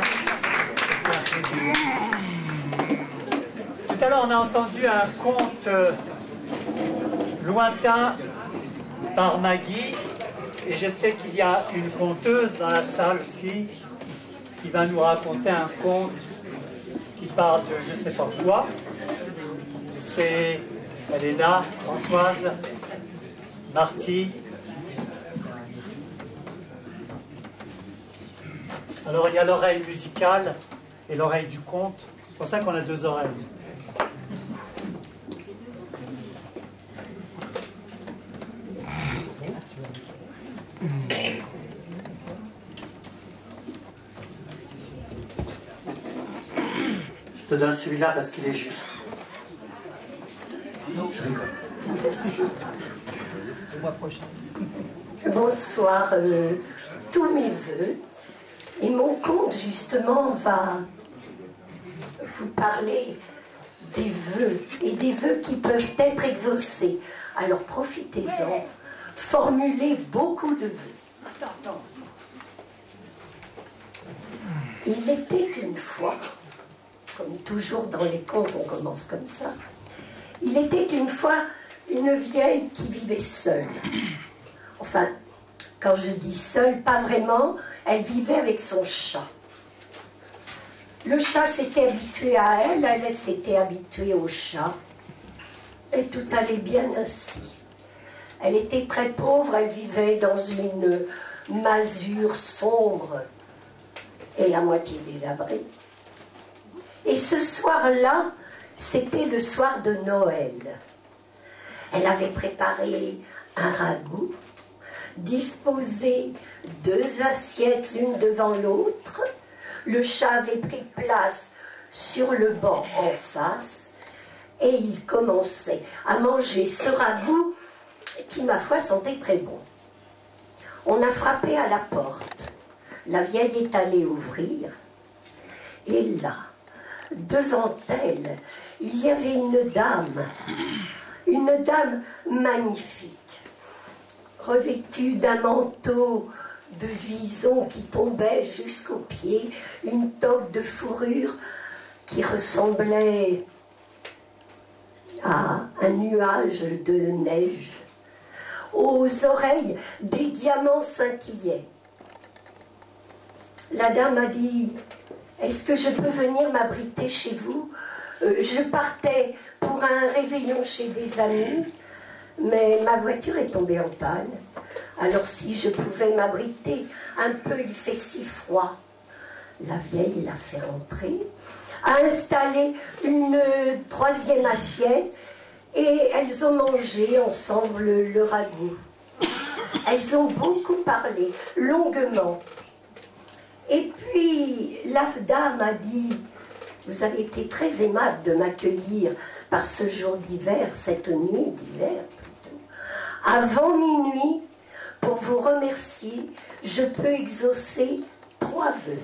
Tout à l'heure on a entendu un conte lointain par Maggie et je sais qu'il y a une conteuse dans la salle aussi qui va nous raconter un conte qui parle de je sais pas quoi. Elle est là, Françoise Marty. Alors il y a l'oreille musicale et l'oreille du conte. C'est pour ça qu'on a deux oreilles. te donne celui-là parce qu'il est juste. Je rigole. Le mois prochain. Bonsoir, tous mes vœux. Et mon conte, justement, va vous parler des vœux, et des vœux qui peuvent être exaucés. Alors profitez-en, formulez beaucoup de vœux. Il était une fois, comme toujours dans les contes, on commence comme ça, il était une fois une vieille qui vivait seule. Enfin, quand je dis seule, pas vraiment, elle vivait avec son chat. Le chat s'était habitué à elle, elle s'était habituée au chat. Et tout allait bien ainsi. Elle était très pauvre, elle vivait dans une masure sombre et à moitié délabrée. Et ce soir-là, c'était le soir de Noël. Elle avait préparé un ragoût, disposé 2 assiettes l'une devant l'autre. Le chat avait pris place sur le banc en face et il commençait à manger ce ragoût qui, ma foi, sentait très bon. On a frappé à la porte. La vieille est allée ouvrir et là, devant elle, il y avait une dame magnifique, revêtue d'un manteau de vison qui tombait jusqu'aux pieds, une toque de fourrure qui ressemblait à un nuage de neige. Aux oreilles, des diamants scintillaient. La dame a dit « Est-ce que je peux venir m'abriter chez vous ? Je partais pour un réveillon chez des amis, mais ma voiture est tombée en panne. Alors si je pouvais m'abriter un peu, il fait si froid. » La vieille l'a fait entrer, a installé une 3e assiette et elles ont mangé ensemble le ragoût. Elles ont beaucoup parlé, longuement. Et puis la dame a dit « Vous avez été très aimable de m'accueillir par ce jour d'hiver, cette nuit d'hiver plutôt. Avant minuit, pour vous remercier, je peux exaucer 3 vœux. »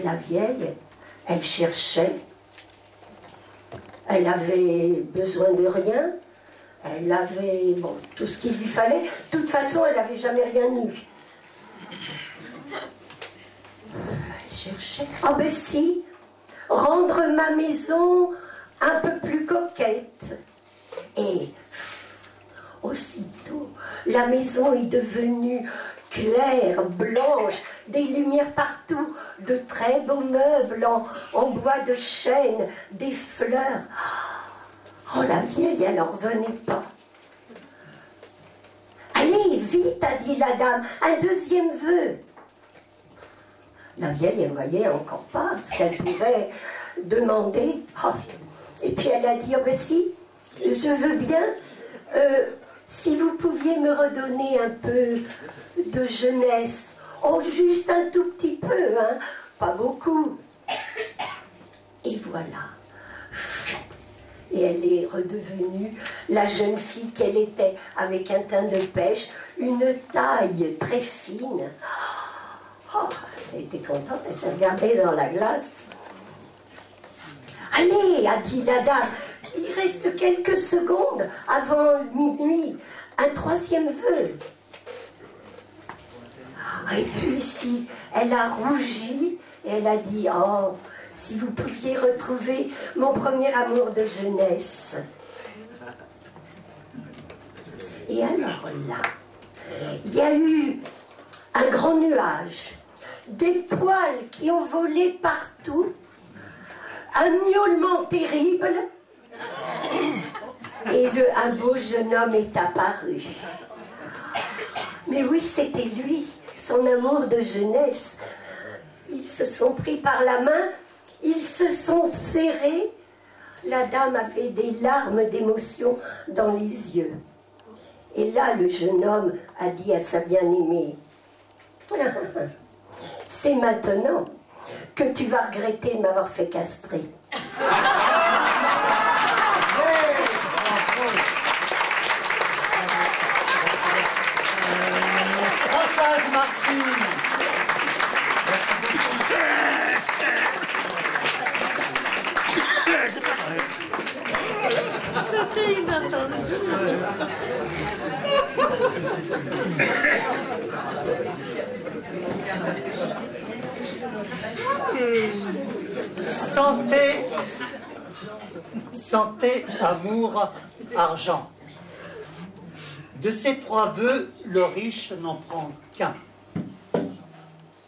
La vieille, elle cherchait, elle avait besoin de rien, elle avait tout ce qu'il lui fallait. De toute façon, elle n'avait jamais rien eu. Elle cherchait. Ah ben si, rendre ma maison un peu plus coquette. Et aussitôt, la maison est devenue claire, blanche, des lumières partout, de très beaux meubles en bois de chêne, des fleurs. Oh, la vieille, elle n'en revenait pas. Allez, vite, a dit la dame, un 2e vœu. La vieille, elle ne voyait encore pas ce qu'elle pouvait demander. Oh. Et puis elle a dit, oh ben si, je veux bien, si vous pouviez me redonner un peu de jeunesse. Oh, juste un tout petit peu, hein, pas beaucoup. Et voilà. Et elle est redevenue la jeune fille qu'elle était, avec un teint de pêche, une taille très fine. Oh, elle était contente, elle s'est regardée dans la glace. Allez, a dit la dame, il reste quelques secondes avant minuit, un 3e vœu. Et puis ici, elle a rougi et elle a dit, oh, si vous pouviez retrouver mon premier amour de jeunesse. Et alors là, il y a eu un grand nuage, des poils qui ont volé partout, un miaulement terrible, et un beau jeune homme est apparu. Mais oui, c'était lui, son amour de jeunesse. Ils se sont pris par la main, ils se sont serrés. La dame avait des larmes d'émotion dans les yeux. Et là, le jeune homme a dit à sa bien-aimée, « C'est maintenant, que tu vas regretter de m'avoir fait castrer. Françoise Martine. C'était inattendu. Santé, amour, argent. De ces trois vœux, le riche n'en prend qu'un.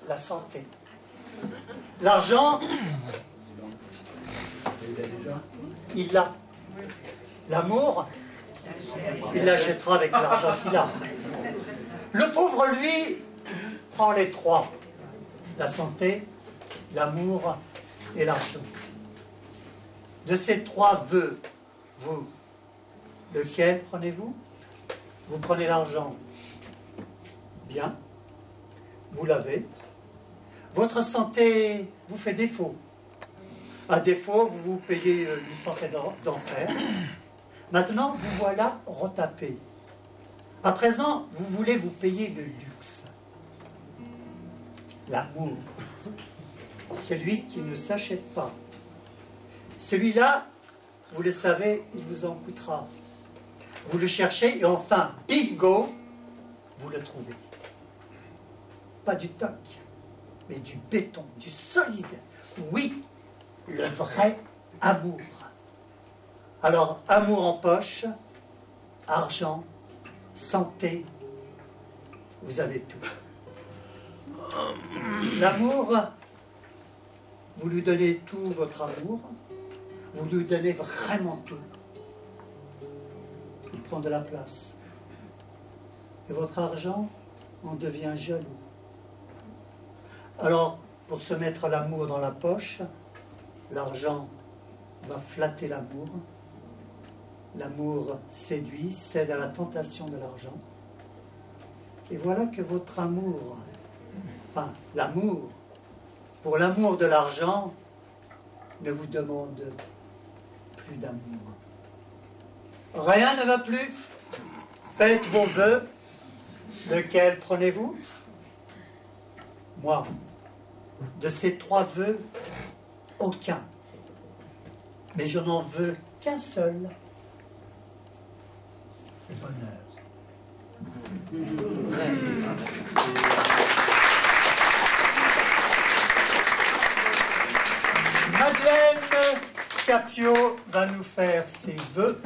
La santé. L'argent, il l'a. L'amour, il l'achètera avec l'argent qu'il a. Le pauvre, lui, prend les trois. La santé, l'amour et l'argent. De ces trois vœux, vous, lequel prenez-vous? Vous prenez l'argent. Bien. Vous l'avez. Votre santé vous fait défaut. À défaut, vous vous payez une santé d'enfer. Maintenant, vous voilà retapé. À présent, vous voulez vous payer le luxe. L'amour. Celui qui ne s'achète pas. Celui-là, vous le savez, il vous en coûtera. Vous le cherchez et enfin, bingo, vous le trouvez. Pas du toc, mais du béton, du solide. Oui, le vrai amour. Alors, amour en poche, argent, santé, vous avez tout. L'amour, vous lui donnez tout votre amour, vous lui donnez vraiment tout. Il prend de la place. Et votre argent en devient jaloux. Alors, pour se mettre l'amour dans la poche, l'argent va flatter l'amour. L'amour séduit, cède à la tentation de l'argent. Et voilà que votre amour, enfin l'amour, pour l'amour de l'argent, ne vous demande plus d'amour. Rien ne va plus. Faites vos vœux. Lequel prenez-vous? Moi, de ces trois vœux, aucun. Mais je n'en veux qu'un seul. Le bonheur. Madeleine Capio va nous faire ses vœux,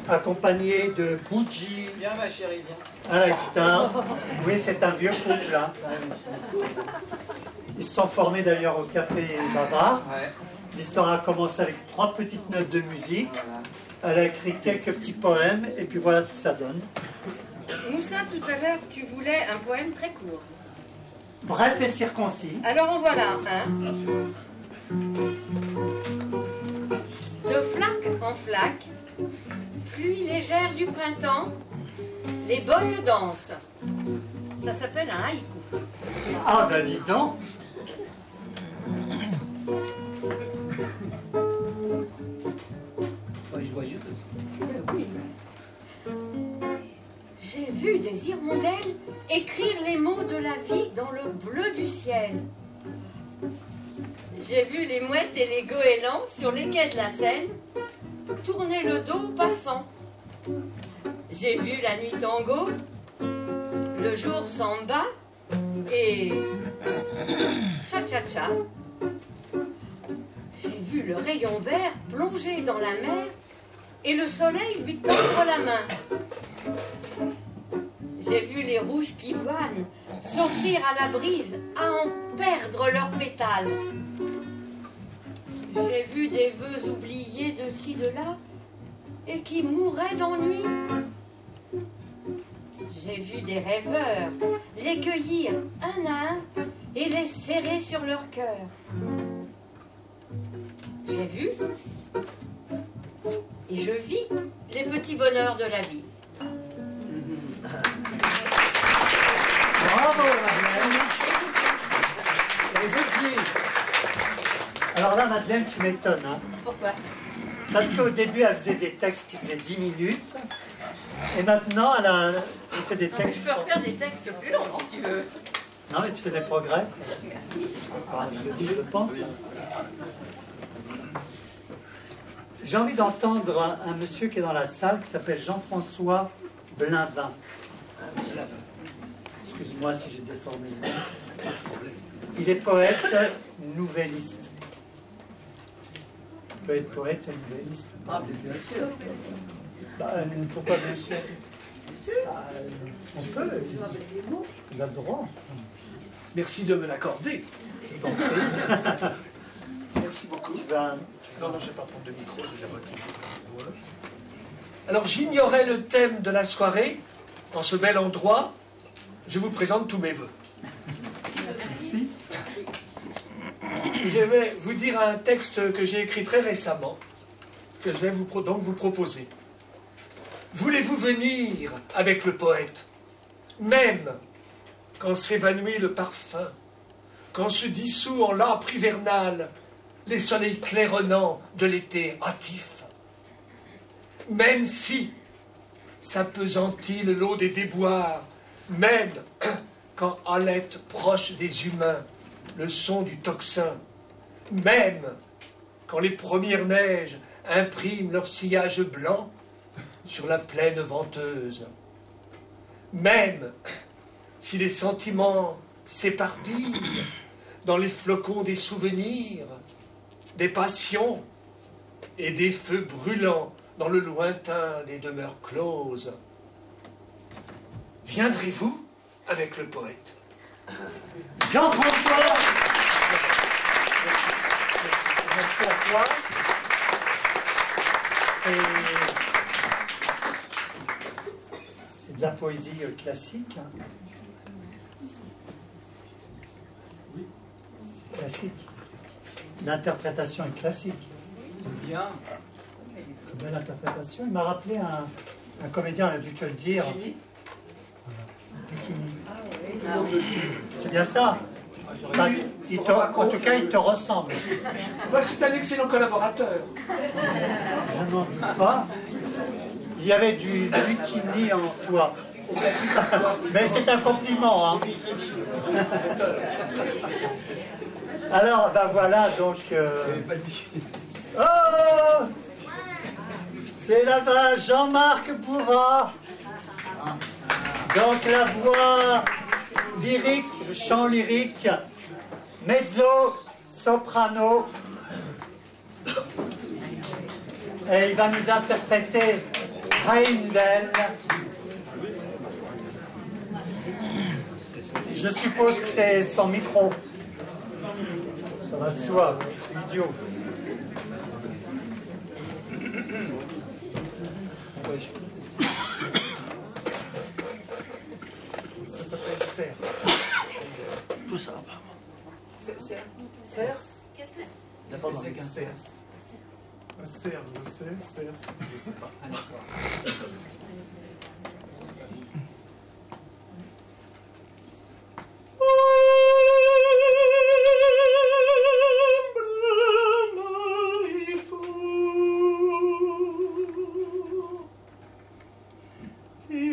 accompagnée de Bougie. Viens ma chérie, viens. À la guitare. Oui, c'est un vieux couple, hein. Ils se sont formés d'ailleurs au Café Bavard. Ouais. L'histoire a commencé avec 3 petites notes de musique. Elle a écrit quelques petits poèmes, et puis voilà ce que ça donne. Moussa, tout à l'heure, tu voulais un poème très court. Bref et circoncis. Alors en voilà un. De flaque en flaque, pluie légère du printemps, les bottes dansent. Ça s'appelle un haïku. Ah ben dis donc. Soyez joyeux. Oui. J'ai vu des hirondelles écrire les mots de la vie dans le bleu du ciel. J'ai vu les mouettes et les goélands sur les quais de la Seine tourner le dos aux passants. J'ai vu la nuit tango, le jour samba et cha-cha-cha. J'ai vu le rayon vert plonger dans la mer et le soleil lui tendre la main. J'ai vu les rouges pivoines s'offrir à la brise à en perdre leurs pétales. J'ai vu des vœux oubliés de ci, de là et qui mouraient d'ennui. J'ai vu des rêveurs les cueillir un à un et les serrer sur leur cœur. J'ai vu et je vis les petits bonheurs de la vie. Bravo, Madeleine. Madeleine, tu m'étonnes. Hein. Pourquoi? Parce qu'au début, elle faisait des textes qui faisaient 10 minutes. Et maintenant, elle fait des textes... Tu peux refaire des textes plus longs, si tu veux. Non, mais tu fais des progrès. Merci. Enfin, je le dis, je le pense. J'ai envie d'entendre un monsieur qui est dans la salle, qui s'appelle Jean-François Blinvin. Excuse-moi si j'ai déformé le nom. Il est poète, nouvelliste. Il peut être poète et nouvelliste. Ah, bien sûr. Bah, pourquoi bien sûr? On peut. Il a le droit. Merci de me l'accorder. Merci beaucoup. Tu vas... Non, je ne vais pas prendre de micro, je vais retirer. Alors, j'ignorais le thème de la soirée. En ce bel endroit, je vous présente tous mes vœux. Merci. Je vais vous dire un texte que j'ai écrit très récemment, que je vais donc vous proposer. Voulez-vous venir avec le poète, même quand s'évanouit le parfum, quand se dissout en l'âpre hivernal les soleils claironnants de l'été hâtif, même si s'appesantit le lot des déboires, même quand halète proche des humains le son du tocsin, même quand les premières neiges impriment leur sillage blanc sur la plaine venteuse, même si les sentiments s'éparpillent dans les flocons des souvenirs, des passions et des feux brûlants dans le lointain des demeures closes. Viendrez-vous avec le poète? Jean-François! Merci à toi. C'est de la poésie classique. Hein. C'est classique. L'interprétation est classique. C'est bien. C'est une belle interprétation. Il m'a rappelé un comédien, on a dû te le dire. C'est bien ça. Bah, en tout cas, il te ressemble. Bah, c'est un excellent collaborateur. Je n'en doute pas. Il y avait du bikini en toi. Mais c'est un compliment. Hein. Alors, ben voilà, donc... Oh, c'est là-bas Jean-Marc Bourras. Donc la voix lyrique, le chant lyrique, mezzo, soprano. Et il va nous interpréter Heindel. Je suppose que c'est son micro. Ça va de soi, c'est idiot. Ça s'appelle Cerf. Tout ça. Cerf? Qu'est-ce que c'est? N'importe c'est qu'un cerf. Un cerf, je sais, cerf, je sais pas. Ah, d'accord. Più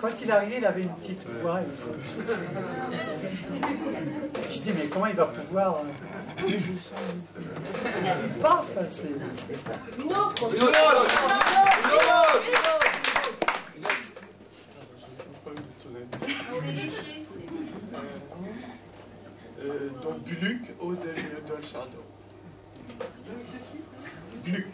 Quand il arrivait, il avait une petite voix. Je dis, mais comment il va pouvoir... Paf, c'est... Une autre. Donc Gluck au Dolciano. Gluck.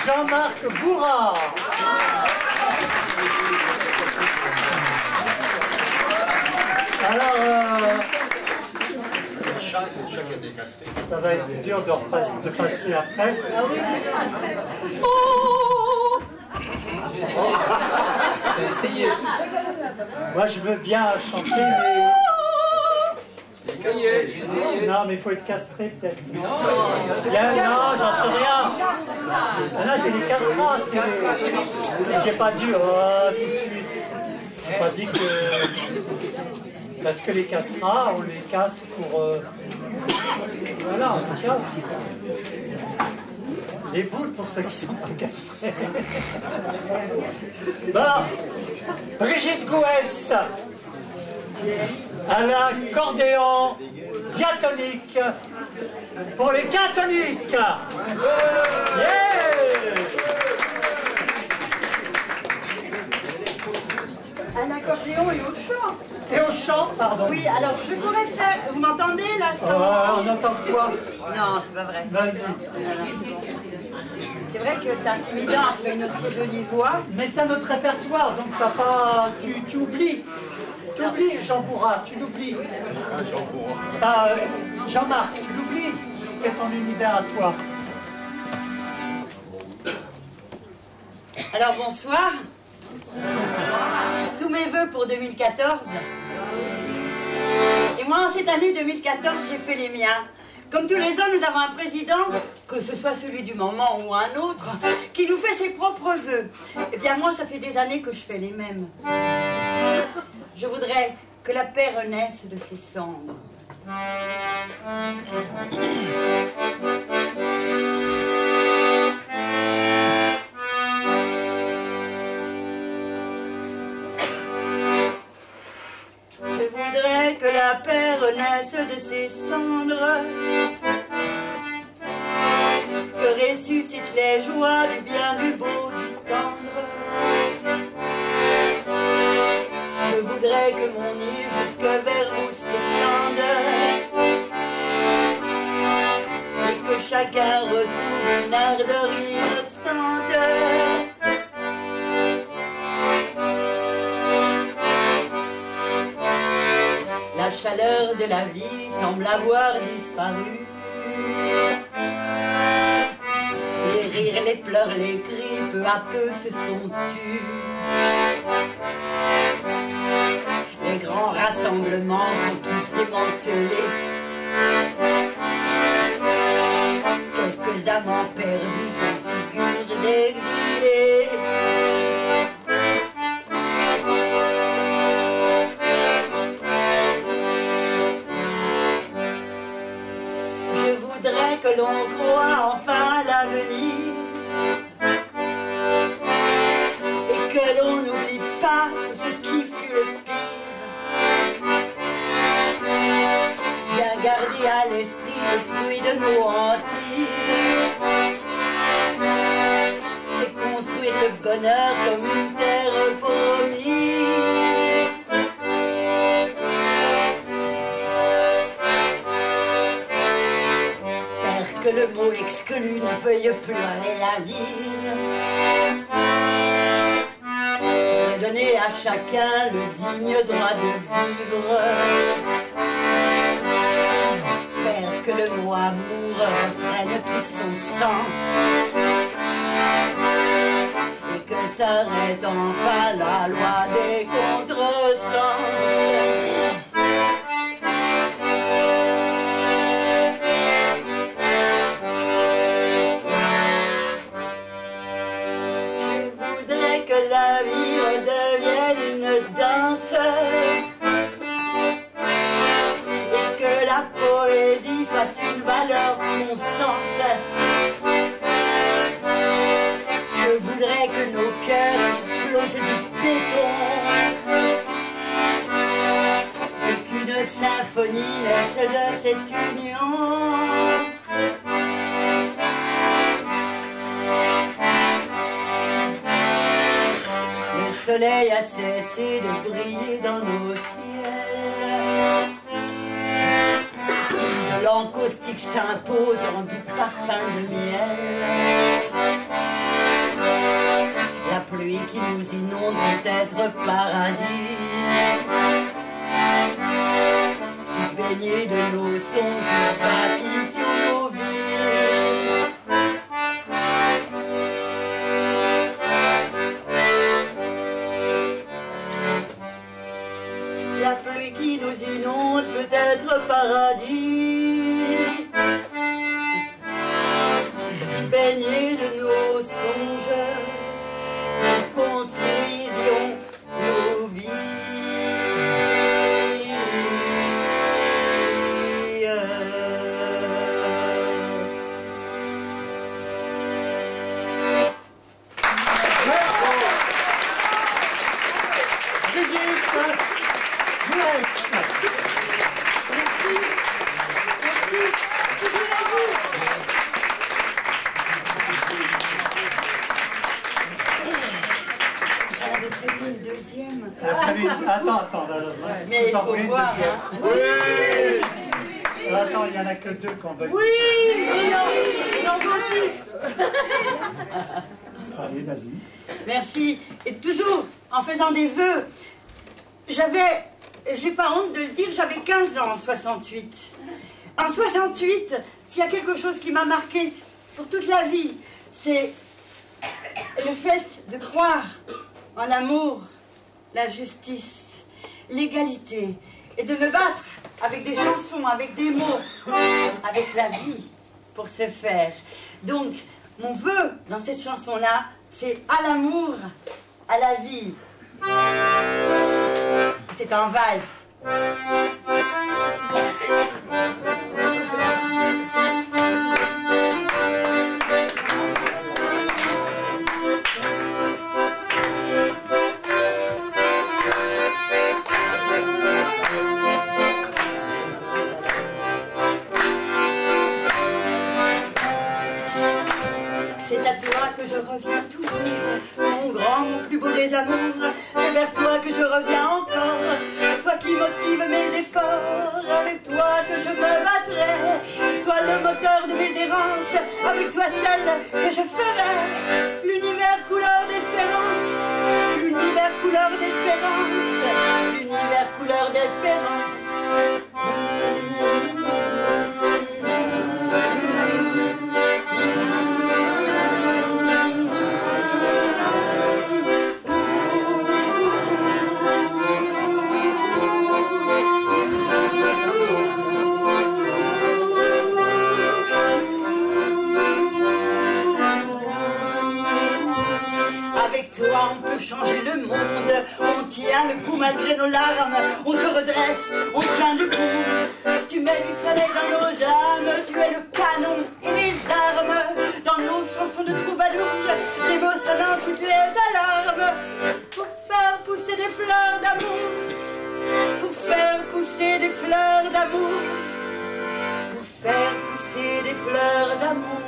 Jean-Marc Bourras. Alors, ça va être dur de passer après. J'ai essayé. Moi, je veux bien chanter, mais... J'ai essayé. Non, mais il faut être castré, peut-être. Non, j'en sais rien. Là, c'est les castrats. J'ai pas dit, oh, tout de suite. J'ai pas dit que... Parce que les castrats, on les castre pour... Voilà, on se casse. Les boules pour ceux qui sont pas castrés. Bon, Brigitte Gouès à l'accordéon diatonique pour les catholiques. Yeah. À l'accordéon et au chant. Et au chant, pardon. Oui, alors je pourrais faire... Vous m'entendez là, On entend quoi? Non, c'est pas vrai. Vas-y. C'est vrai que c'est intimidant après une aussi jolie voix. Mais c'est notre répertoire, donc t'as pas... Tu oublies. Tu oublies, Jean Bourrat, tu l'oublies. Jean-Marc, tu l'oublies. Tu fais ton univers à toi. Alors bonsoir. Tous mes vœux pour 2014. Et moi, en cette année 2014, j'ai fait les miens. Comme tous les ans, nous avons un président, que ce soit celui du moment ou un autre, qui nous fait ses propres vœux. Eh bien, moi, ça fait des années que je fais les mêmes. Je voudrais que la paix renaisse de ses cendres. Je voudrais que la paix renaisse de ses cendres, que ressuscitent les joies du bien, du beau, du tendre. Je voudrais que mon île jusque vers vous s'étende et que chacun retrouve une ardeur innocente. La chaleur de la vie semble avoir disparu. Les rires, les pleurs, les cris, peu à peu se sont tus. Les grands rassemblements sont tous démantelés. Quelques amants perdus font figure d'exilés. Je voudrais que l'on croie enfin à l'avenir et que l'on n'oublie pas tout ce qui fut le pire. Bien garder à l'esprit le fruit de nos hantises, c'est construire le bonheur comme une terre promise. Que le mot exclu ne veuille plus rien dire. Et donner à chacun le digne droit de vivre. Faire que le mot amour reprenne tout son sens. Et que s'arrête enfin la loi des contresens. La vie redevienne une danse et que la poésie soit une valeur constante. Je voudrais que nos cœurs explosent du béton et qu'une symphonie naisse de cette union. Le soleil a cessé de briller dans nos ciels. De l'encaustique s'impose en doux parfum de miel. La pluie qui nous inonde peut être paradis. Si baignés de nos songes, nous bâtissions nos vies. La pluie qui nous inonde peut être paradis. Si baignés de nos songes, nous construisions nos vies. Attends, là, mais il faut voir, oui. Attends. non, il n'y en a que 2 qu'on veut. Oui, il en faut 10. Allez, vas-y. Merci. Et toujours en faisant des vœux, j'ai pas honte de le dire, j'avais 15 ans en 68. En 68, s'il y a quelque chose qui m'a marqué pour toute la vie, c'est le fait de croire en l'amour, la justice, l'égalité, et de me battre avec des chansons, avec des mots, avec la vie, pour ce faire. Donc, mon vœu dans cette chanson-là, c'est à l'amour, à la vie. C'est en valse. C'est à toi que je reviens toujours, mon grand, mon plus beau des amours. C'est vers toi que je reviens encore, toi qui motive mes efforts. Avec toi que je me battrai, toi le moteur de mes errances. Avec toi seul que je ferai l'univers couleur d'espérance, l'univers couleur d'espérance, l'univers couleur d'espérance. Avec toi on peut changer le monde, on tient le coup malgré nos larmes, on se redresse, on tient le coup. Tu mets du soleil dans nos âmes, tu es le canon et les armes. Dans nos chansons de troubadour, les mots sonnant toutes les alarmes. Pour faire pousser des fleurs d'amour, pour faire pousser des fleurs d'amour, pour faire pousser des fleurs d'amour.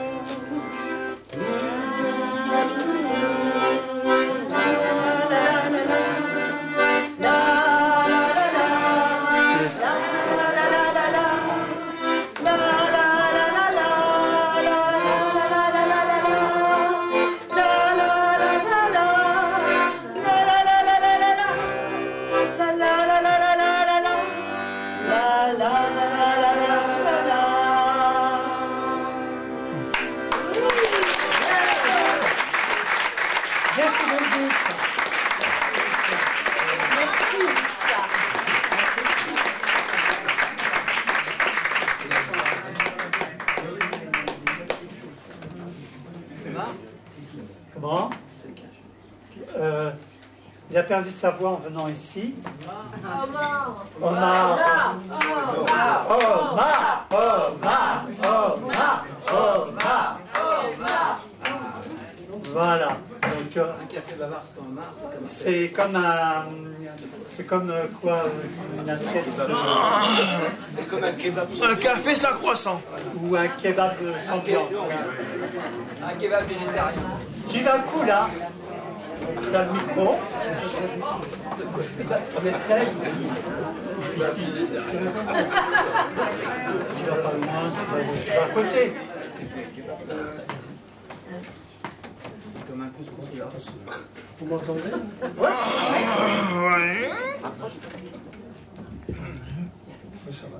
Comment? Il a perdu sa voix en venant ici. Omar. Omar. Omar. Omar. Omar. Omar. Voilà. Donc, un café bavard sans Omar, c'est comme un... C'est comme quoi, une assiette de... C'est comme un kebab. Un café sans croissant. Ou un kebab sans viande. Un kebab végétarien. Tu d'un coup là, dans le micro. On essaye. Tu vas pas loin, tu vas à côté. Comme un couscous là. Vous m'entendez? Ouais. Ça va.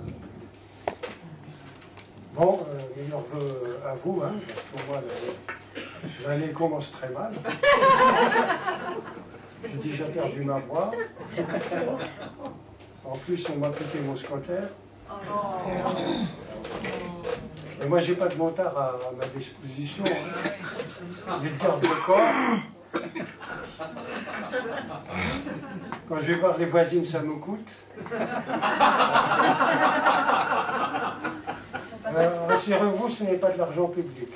Bon, meilleurs vœux à vous, hein, parce que pour moi, l'année commence très mal. J'ai déjà perdu ma voix. En plus, on m'a piqué mon scotter. Et moi, j'ai pas de montard à ma disposition. Hein. Des gardes de corps. Quand je vais voir les voisines, ça me coûte. Rassurez-vous, ce n'est pas de l'argent public.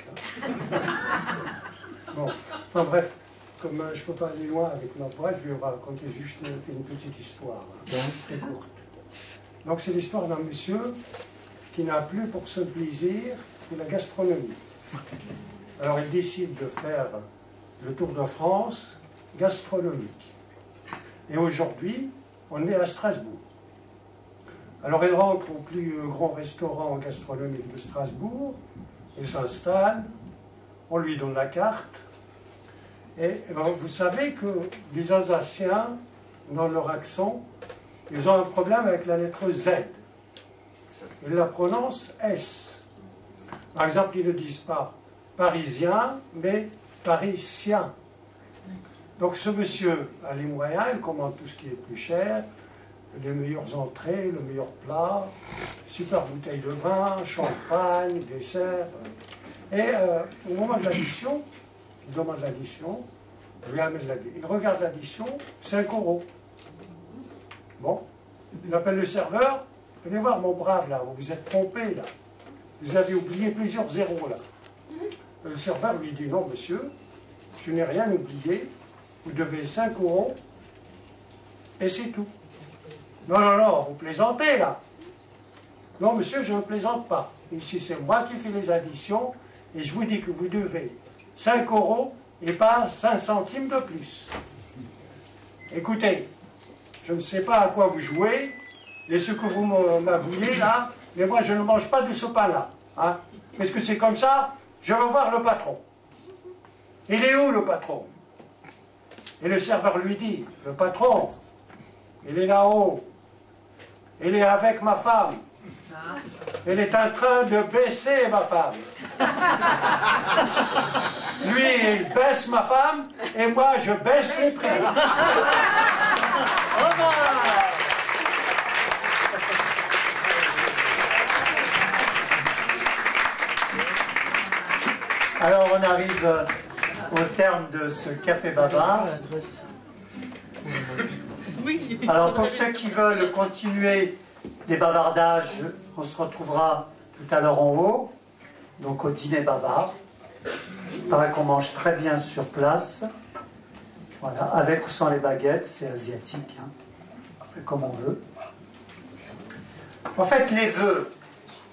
Hein. Bon, enfin bref, comme je ne peux pas aller loin avec ma voix, je vais vous raconter juste une petite histoire, hein, très courte. Donc c'est l'histoire d'un monsieur qui n'a plus pour son plaisir que la gastronomie. Alors il décide de faire le tour de France gastronomique. Et aujourd'hui, on est à Strasbourg. Alors elle rentre au plus grand restaurant gastronomique de Strasbourg, elle s'installe, on lui donne la carte, et vous savez que les Alsaciens, dans leur accent, ils ont un problème avec la lettre Z. Ils la prononcent S. Par exemple, ils ne disent pas parisien, mais parisien. Donc ce monsieur a les moyens, il commande tout ce qui est plus cher, les meilleures entrées, le meilleur plat, super bouteille de vin, champagne, dessert. Et au moment de l'addition, il demande l'addition, il regarde l'addition, 5 €. Bon, il appelle le serveur, venez voir mon brave là, vous vous êtes trompé là, vous avez oublié plusieurs zéros là. Le serveur lui dit, non monsieur, je n'ai rien oublié, vous devez 5 € et c'est tout. Non, non, non, vous plaisantez là. Non monsieur, je ne plaisante pas. Ici c'est moi qui fais les additions et je vous dis que vous devez 5 € et pas 5 centimes de plus. Écoutez, je ne sais pas à quoi vous jouez, et ce que vous m'abouillez là, mais moi je ne mange pas de ce pain-là. Hein. Est-ce que c'est comme ça? Je veux voir le patron. Il est où le patron? Et le serveur lui dit, le patron, il est là-haut. Il est avec ma femme. Il est en train de baisser ma femme. Lui, il baisse ma femme, et moi, je baisse les prix. Alors, on arrive au terme de ce café bavard. Alors, pour ceux qui veulent continuer les bavardages, on se retrouvera tout à l'heure en haut, donc au dîner bavard. Il paraît qu'on mange très bien sur place. Voilà, avec ou sans les baguettes, c'est asiatique, hein. On fait comme on veut. En fait, les vœux,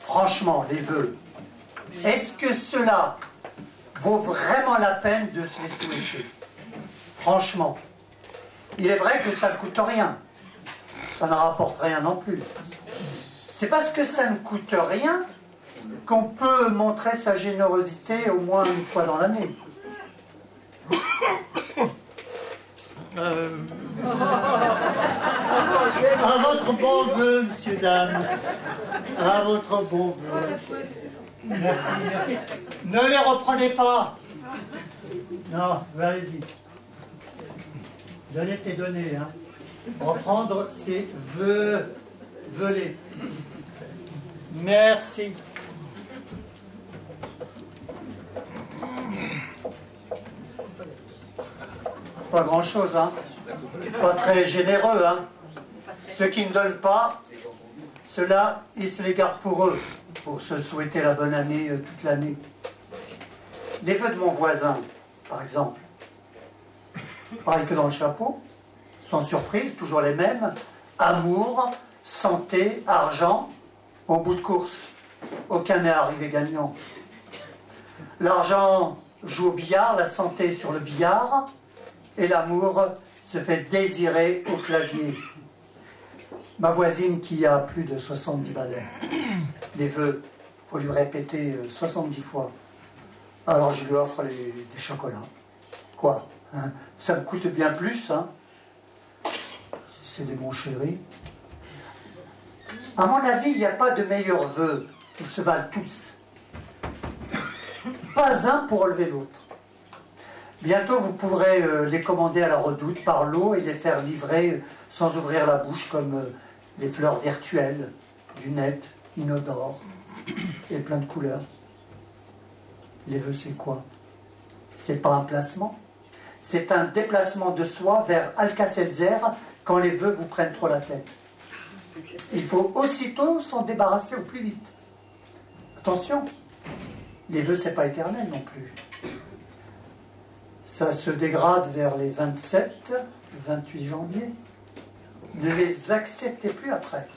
franchement, les vœux, est-ce que cela vaut vraiment la peine de se les souhaiter? Franchement. Il est vrai que ça ne coûte rien. Ça ne rapporte rien non plus. C'est parce que ça ne coûte rien qu'on peut montrer sa générosité au moins une fois dans l'année. À votre bon vœu, monsieur, dame. À votre bon vœu. Merci, merci. Ne les reprenez pas. Non, allez-y. Donner, c'est donner. Hein. Reprendre, c'est voler. Merci. Pas grand-chose, hein. Pas très généreux, hein. Ceux qui ne donnent pas, ceux-là, ils se les gardent pour eux, pour se souhaiter la bonne année toute l'année. Les vœux de mon voisin, par exemple, pareil que dans le chapeau, sans surprise, toujours les mêmes. Amour, santé, argent, au bout de course. Aucun n'est arrivé gagnant. L'argent joue au billard, la santé sur le billard, et l'amour se fait désirer au clavier. Ma voisine qui a plus de 70 balais, les vœux, il faut lui répéter 70 fois. Alors je lui offre des chocolats. Quoi, hein? Ça me coûte bien plus, hein? C'est des bons chéris. À mon avis, il n'y a pas de meilleurs vœux. Ils se valent tous. Pas un pour relever l'autre. Bientôt, vous pourrez les commander à la Redoute par lot et les faire livrer sans ouvrir la bouche comme les fleurs virtuelles, lunettes, inodores et plein de couleurs. Les vœux, c'est quoi? C'est pas un placement. C'est un déplacement de soi vers Alka-Seltzer quand les vœux vous prennent trop la tête. Il faut aussitôt s'en débarrasser au plus vite. Attention, les vœux, c'est pas éternel non plus. Ça se dégrade vers les 27, 28 janvier. Ne les acceptez plus après.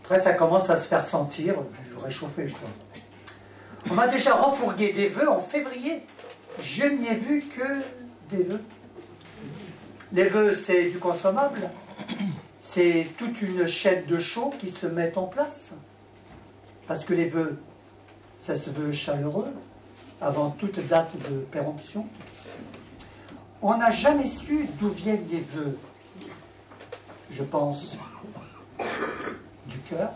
Après, ça commence à se faire sentir, du réchauffé, quoi. On m'a déjà refourgué des vœux en février. Je n'y ai vu que des vœux. Les vœux, c'est du consommable. c'est toute une chaîne de chaux qui se met en place. Parce que les vœux, ça se veut chaleureux, avant toute date de péremption. On n'a jamais su d'où viennent les vœux. Je pense du cœur.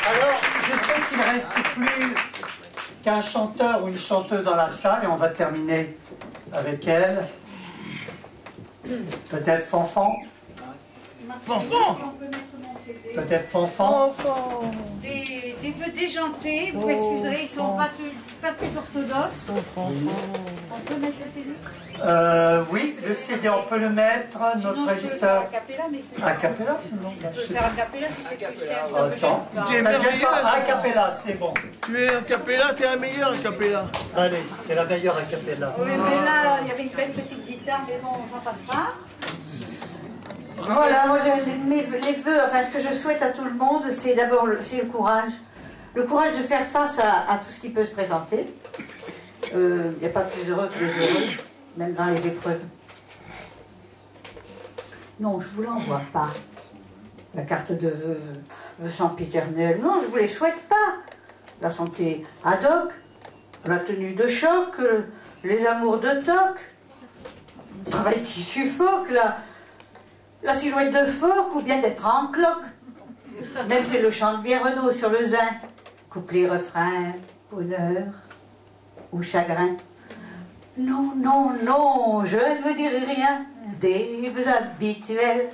Alors, je sais qu'il ne reste plus qu'un chanteur ou une chanteuse dans la salle et on va terminer avec elle. Peut-être Fanfan. Fanfan. Peut-être Fanfan. Des vœux déjantés, vous m'excuserez, ils ne sont pas très orthodoxes. On peut mettre le CD? Oui, le CD, on peut le mettre. Notre régisseur. A cappella, mais a cappella, sinon. Je peux faire a cappella si c'est plus cher. Attends, Tu es merveilleux. a cappella, c'est bon. Tu es a cappella, tu es un meilleur a cappella. Allez, t'es la meilleure a cappella. Oui, mais là, il y avait une belle petite guitare, mais bon, on s'en passera. Voilà, moi, les vœux, enfin, ce que je souhaite à tout le monde, c'est d'abord le courage. Le courage de faire face à tout ce qui peut se présenter. Il n'y a pas plus heureux que les heureux, même dans les épreuves. Non, je ne vous l'envoie pas. La carte de vœux sempiternelle. Non, je ne vous les souhaite pas. La santé ad hoc, la tenue de choc, les amours de toc, le travail qui suffoque, la silhouette de phoque ou bien d'être en cloque. Même c'est le chant de bien Renaud sur le zin. Couplet, refrain, bonheur ou chagrin. Non, non, non, je ne vous dirai rien des vœux habituels.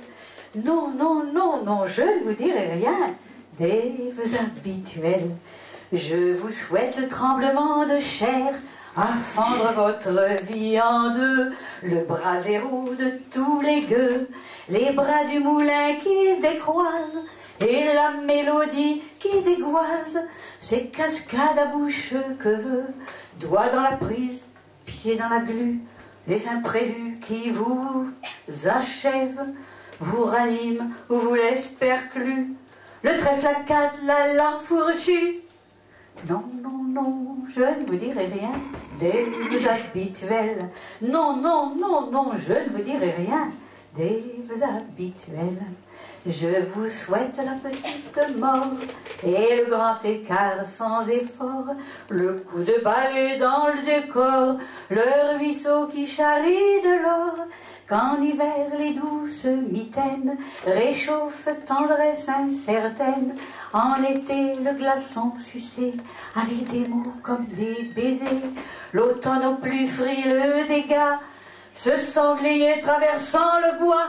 Non, non, non, non, je ne vous dirai rien des vœux habituels. Je vous souhaite le tremblement de chair à fendre votre vie en deux, le brasero de tous les gueux, les bras du moulin qui se décroisent, et la mélodie qui dégoise, ces cascades à bouche que veut, doigts dans la prise, pieds dans la glu, les imprévus qui vous achèvent, vous raniment ou vous laissent perclus, le trèfle à quatre, la langue fourchue. Non, non, non, je ne vous dirai rien des vœux habituels. Non, non, non, non, je ne vous dirai rien des vœux habituels. Je vous souhaite la petite mort et le grand écart sans effort, le coup de balai dans le décor, le ruisseau qui charrie de l'or, qu'en hiver les douces mitaines réchauffent tendresse incertaine, en été le glaçon sucé avec des mots comme des baisers, l'automne au plus frileux dégâts, ce sanglier traversant le bois.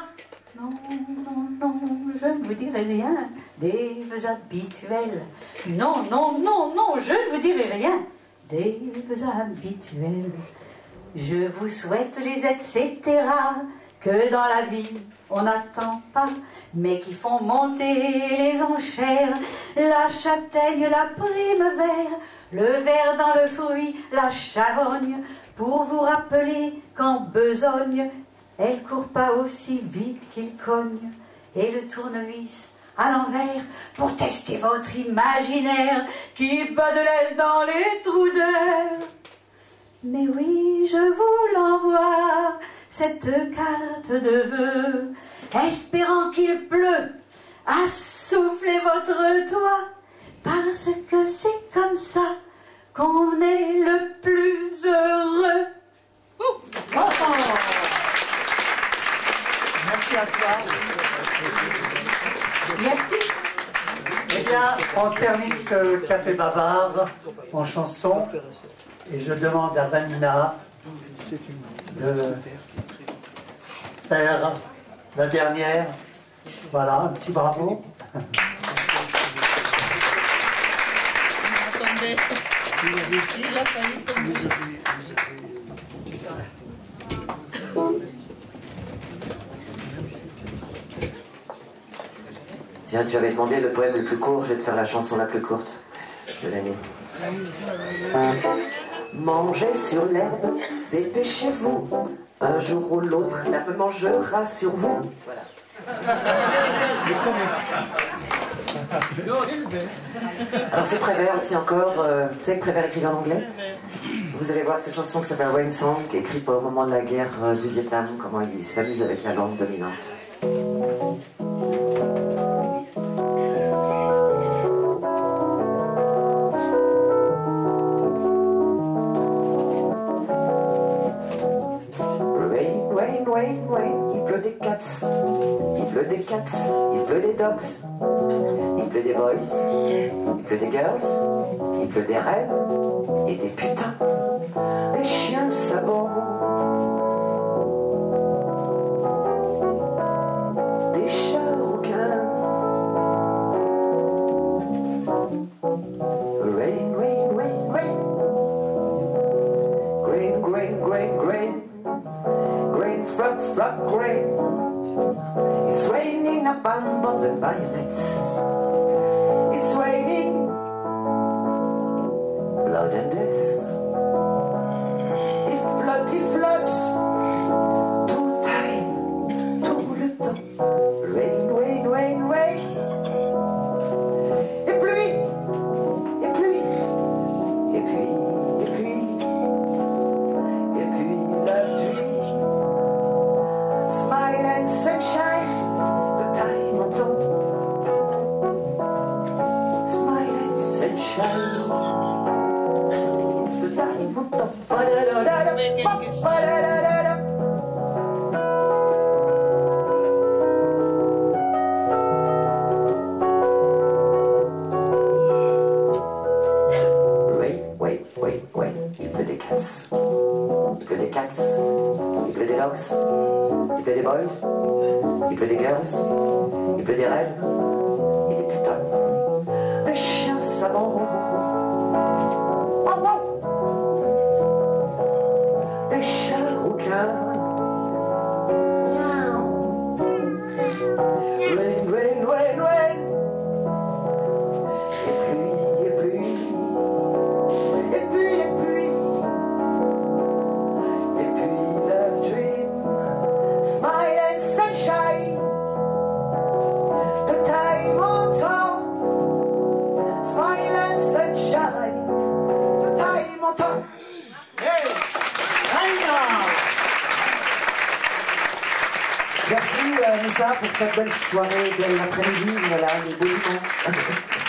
Non, non, non, je ne vous dirai rien des vœux habituels. Non, non, non, non, je ne vous dirai rien des vœux habituels. Je vous souhaite les etc. que dans la vie on n'attend pas, mais qui font monter les enchères. La châtaigne, la primevère, le ver dans le fruit, la charogne, pour vous rappeler qu'en besogne, elle court pas aussi vite qu'il cogne, et le tournevis à l'envers pour tester votre imaginaire qui bat de l'aile dans les trous d'air. Mais oui, je vous l'envoie, cette carte de vœux, espérant qu'il pleut à souffler votre toit, parce que c'est comme ça qu'on est le plus heureux. Merci à toi. Merci. Eh bien, on termine ce café bavard en chanson. Et je demande à Vanina de faire la dernière. Voilà, un petit bravo. Attendez. Il a failli tomber. Tiens, tu avais demandé le poème le plus court, je vais te faire la chanson la plus courte de l'année. Mangez sur l'herbe, dépêchez-vous. Un jour ou l'autre, l'herbe mangera sur vous. Voilà. Alors c'est Prévert aussi encore. Vous savez que Prévert écrit en anglais? Vous allez voir cette chanson qui s'appelle Rain Song, écrite au moment de la guerre du Vietnam, comment il s'amuse avec la langue dominante. Rain, rain, rain, il pleut des cats, il pleut des cats, il pleut des dogs, il pleut des boys, il pleut des girls, il pleut des reines et des putains, des chiens savants, des chats rouquins. Rain, rain, rain, rain, grain, grain, grain, grain. Grain, frog, frog, grain. It's raining napalm bombs and bayonets. It's raining blood and death. It floods, tout le time, tout le temps. Rain, rain, rain, rain. Et pluie, et pluie, et puis, et puis, et puis love dream. Smile and sunshine, de taille montant. Smile and sunshine, de taille montant. Wait, wait, wait, il pleut des cats. Il pleut des cats, il pleut des dogs, il pleut des boys, il pleut des girls, il pleut des reines et des putains, des chiens savants, des chats rouquins. Rain, rain, rain, rain. Et pluie, et pluie, et puis, et puis love dream. Smile and sunshine, de taille montant. Smile and sunshine, de taille montant. Hey! Merci Moussa pour cette belle soirée, belle après-midi, voilà, les beaux dimanches.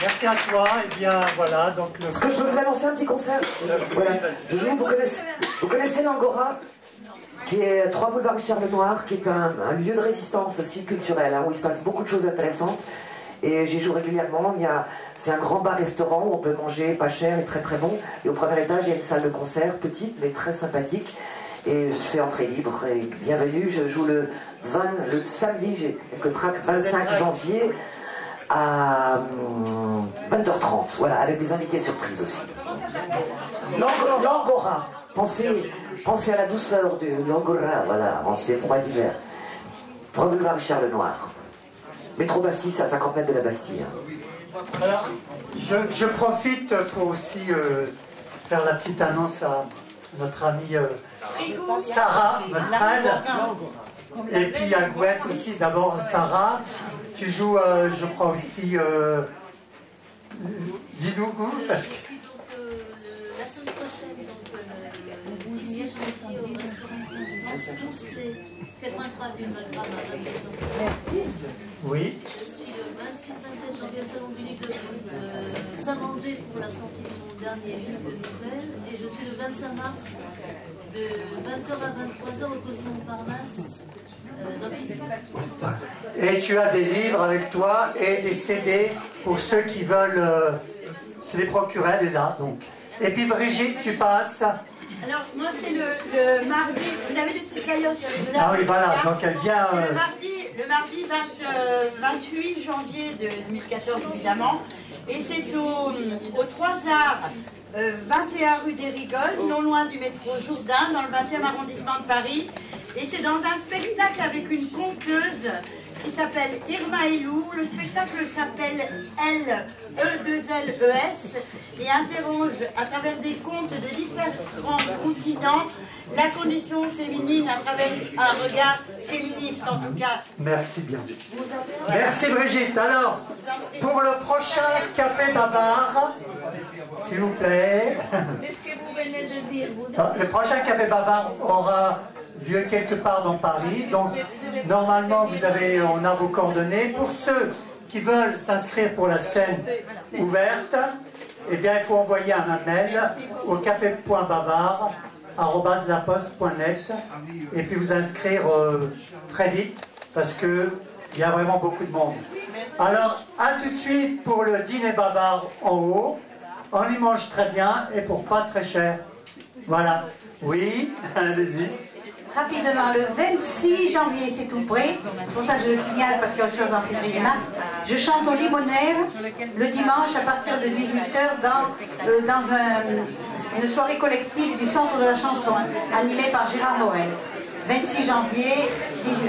Merci à toi, et bien voilà, donc... Est-ce que je peux vous annoncer un petit concert? Voilà. Je joue, vous connaissez l'Angora, qui est 3 boulevard Richard Lenoir, qui est un lieu de résistance aussi culturelle, hein, où il se passe beaucoup de choses intéressantes. Et j'y joue régulièrement. C'est un grand bar-restaurant où on peut manger pas cher et très très bon. Et au premier étage, il y a une salle de concert, petite mais très sympathique. Et je fais entrée libre et bienvenue. Je joue le samedi, j'ai quelques tracks, 25 janvier à 20h30. Voilà, avec des invités surprises aussi. L'Angora. Pensez à la douceur de l'Angora, voilà, en ces froids d'hiver. 3 boulevard Richard Lenoir. Métro Bastille, c'est à 50 mètres de la Bastille. Alors, je profite pour aussi faire la petite annonce à notre amie Sarah Mastral. Et puis à Gouès aussi. D'abord, Sarah, tu joues, je crois aussi, dis-nous où, parce que... La semaine prochaine, donc le 18 janvier au restaurant Pousselet, 83 rue Malgrave à 22h. Oui. Je suis le 26-27 janvier au Salon du Livre de Saint-Mandé pour la sortie de mon dernier livre de nouvelles. Et je suis le 25 mars de 20h à 23h au Cosy Montparnasse dans le 6e. Et tu as des livres avec toi et des CD pour ceux qui veulent se les procurer, elle est là donc. Et puis Brigitte, tu passes. Alors, moi, c'est le mardi. Vous avez des petits caillots sur les deux. Ah oui, voilà, donc elle vient. Le mardi 28 janvier de 2014, évidemment. Et c'est au 3 Arts, 21 rue des Rigoles, non loin du métro Jourdain, dans le 20e arrondissement de Paris. Et c'est dans un spectacle avec une conteuse qui s'appelle Irma Elou. Le spectacle s'appelle Elle, E2LES, et interroge à travers des contes de différents continents la condition féminine à travers un regard féministe en tout cas. Merci bien. Merci Brigitte. Alors, pour le prochain Café Bavard, s'il vous plaît. Est-ce que vous venez de Le prochain Café Bavard aura lieu quelque part dans Paris. Donc, normalement, on a vos coordonnées. Pour ceux qui veulent s'inscrire pour la scène ouverte, eh bien, il faut envoyer un mail au café.bavard@laposte.net et puis vous inscrire très vite parce qu'il y a vraiment beaucoup de monde. Alors, à tout de suite pour le dîner bavard en haut. On y mange très bien et pour pas très cher. Voilà. Oui, allez-y. Rapidement, le 26 janvier, c'est tout près. C'est pour ça que je le signale, parce qu'il y a autre chose en février-mars. Je chante au Limonaire le dimanche à partir de 18h dans une soirée collective du Centre de la Chanson, animée par Gérard Noël. 26 janvier,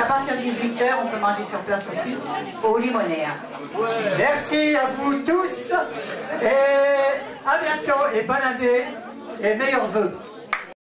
à partir de 18h, on peut manger sur place aussi, au Limonaire. Merci à vous tous et à bientôt et bonne année et meilleurs vœux.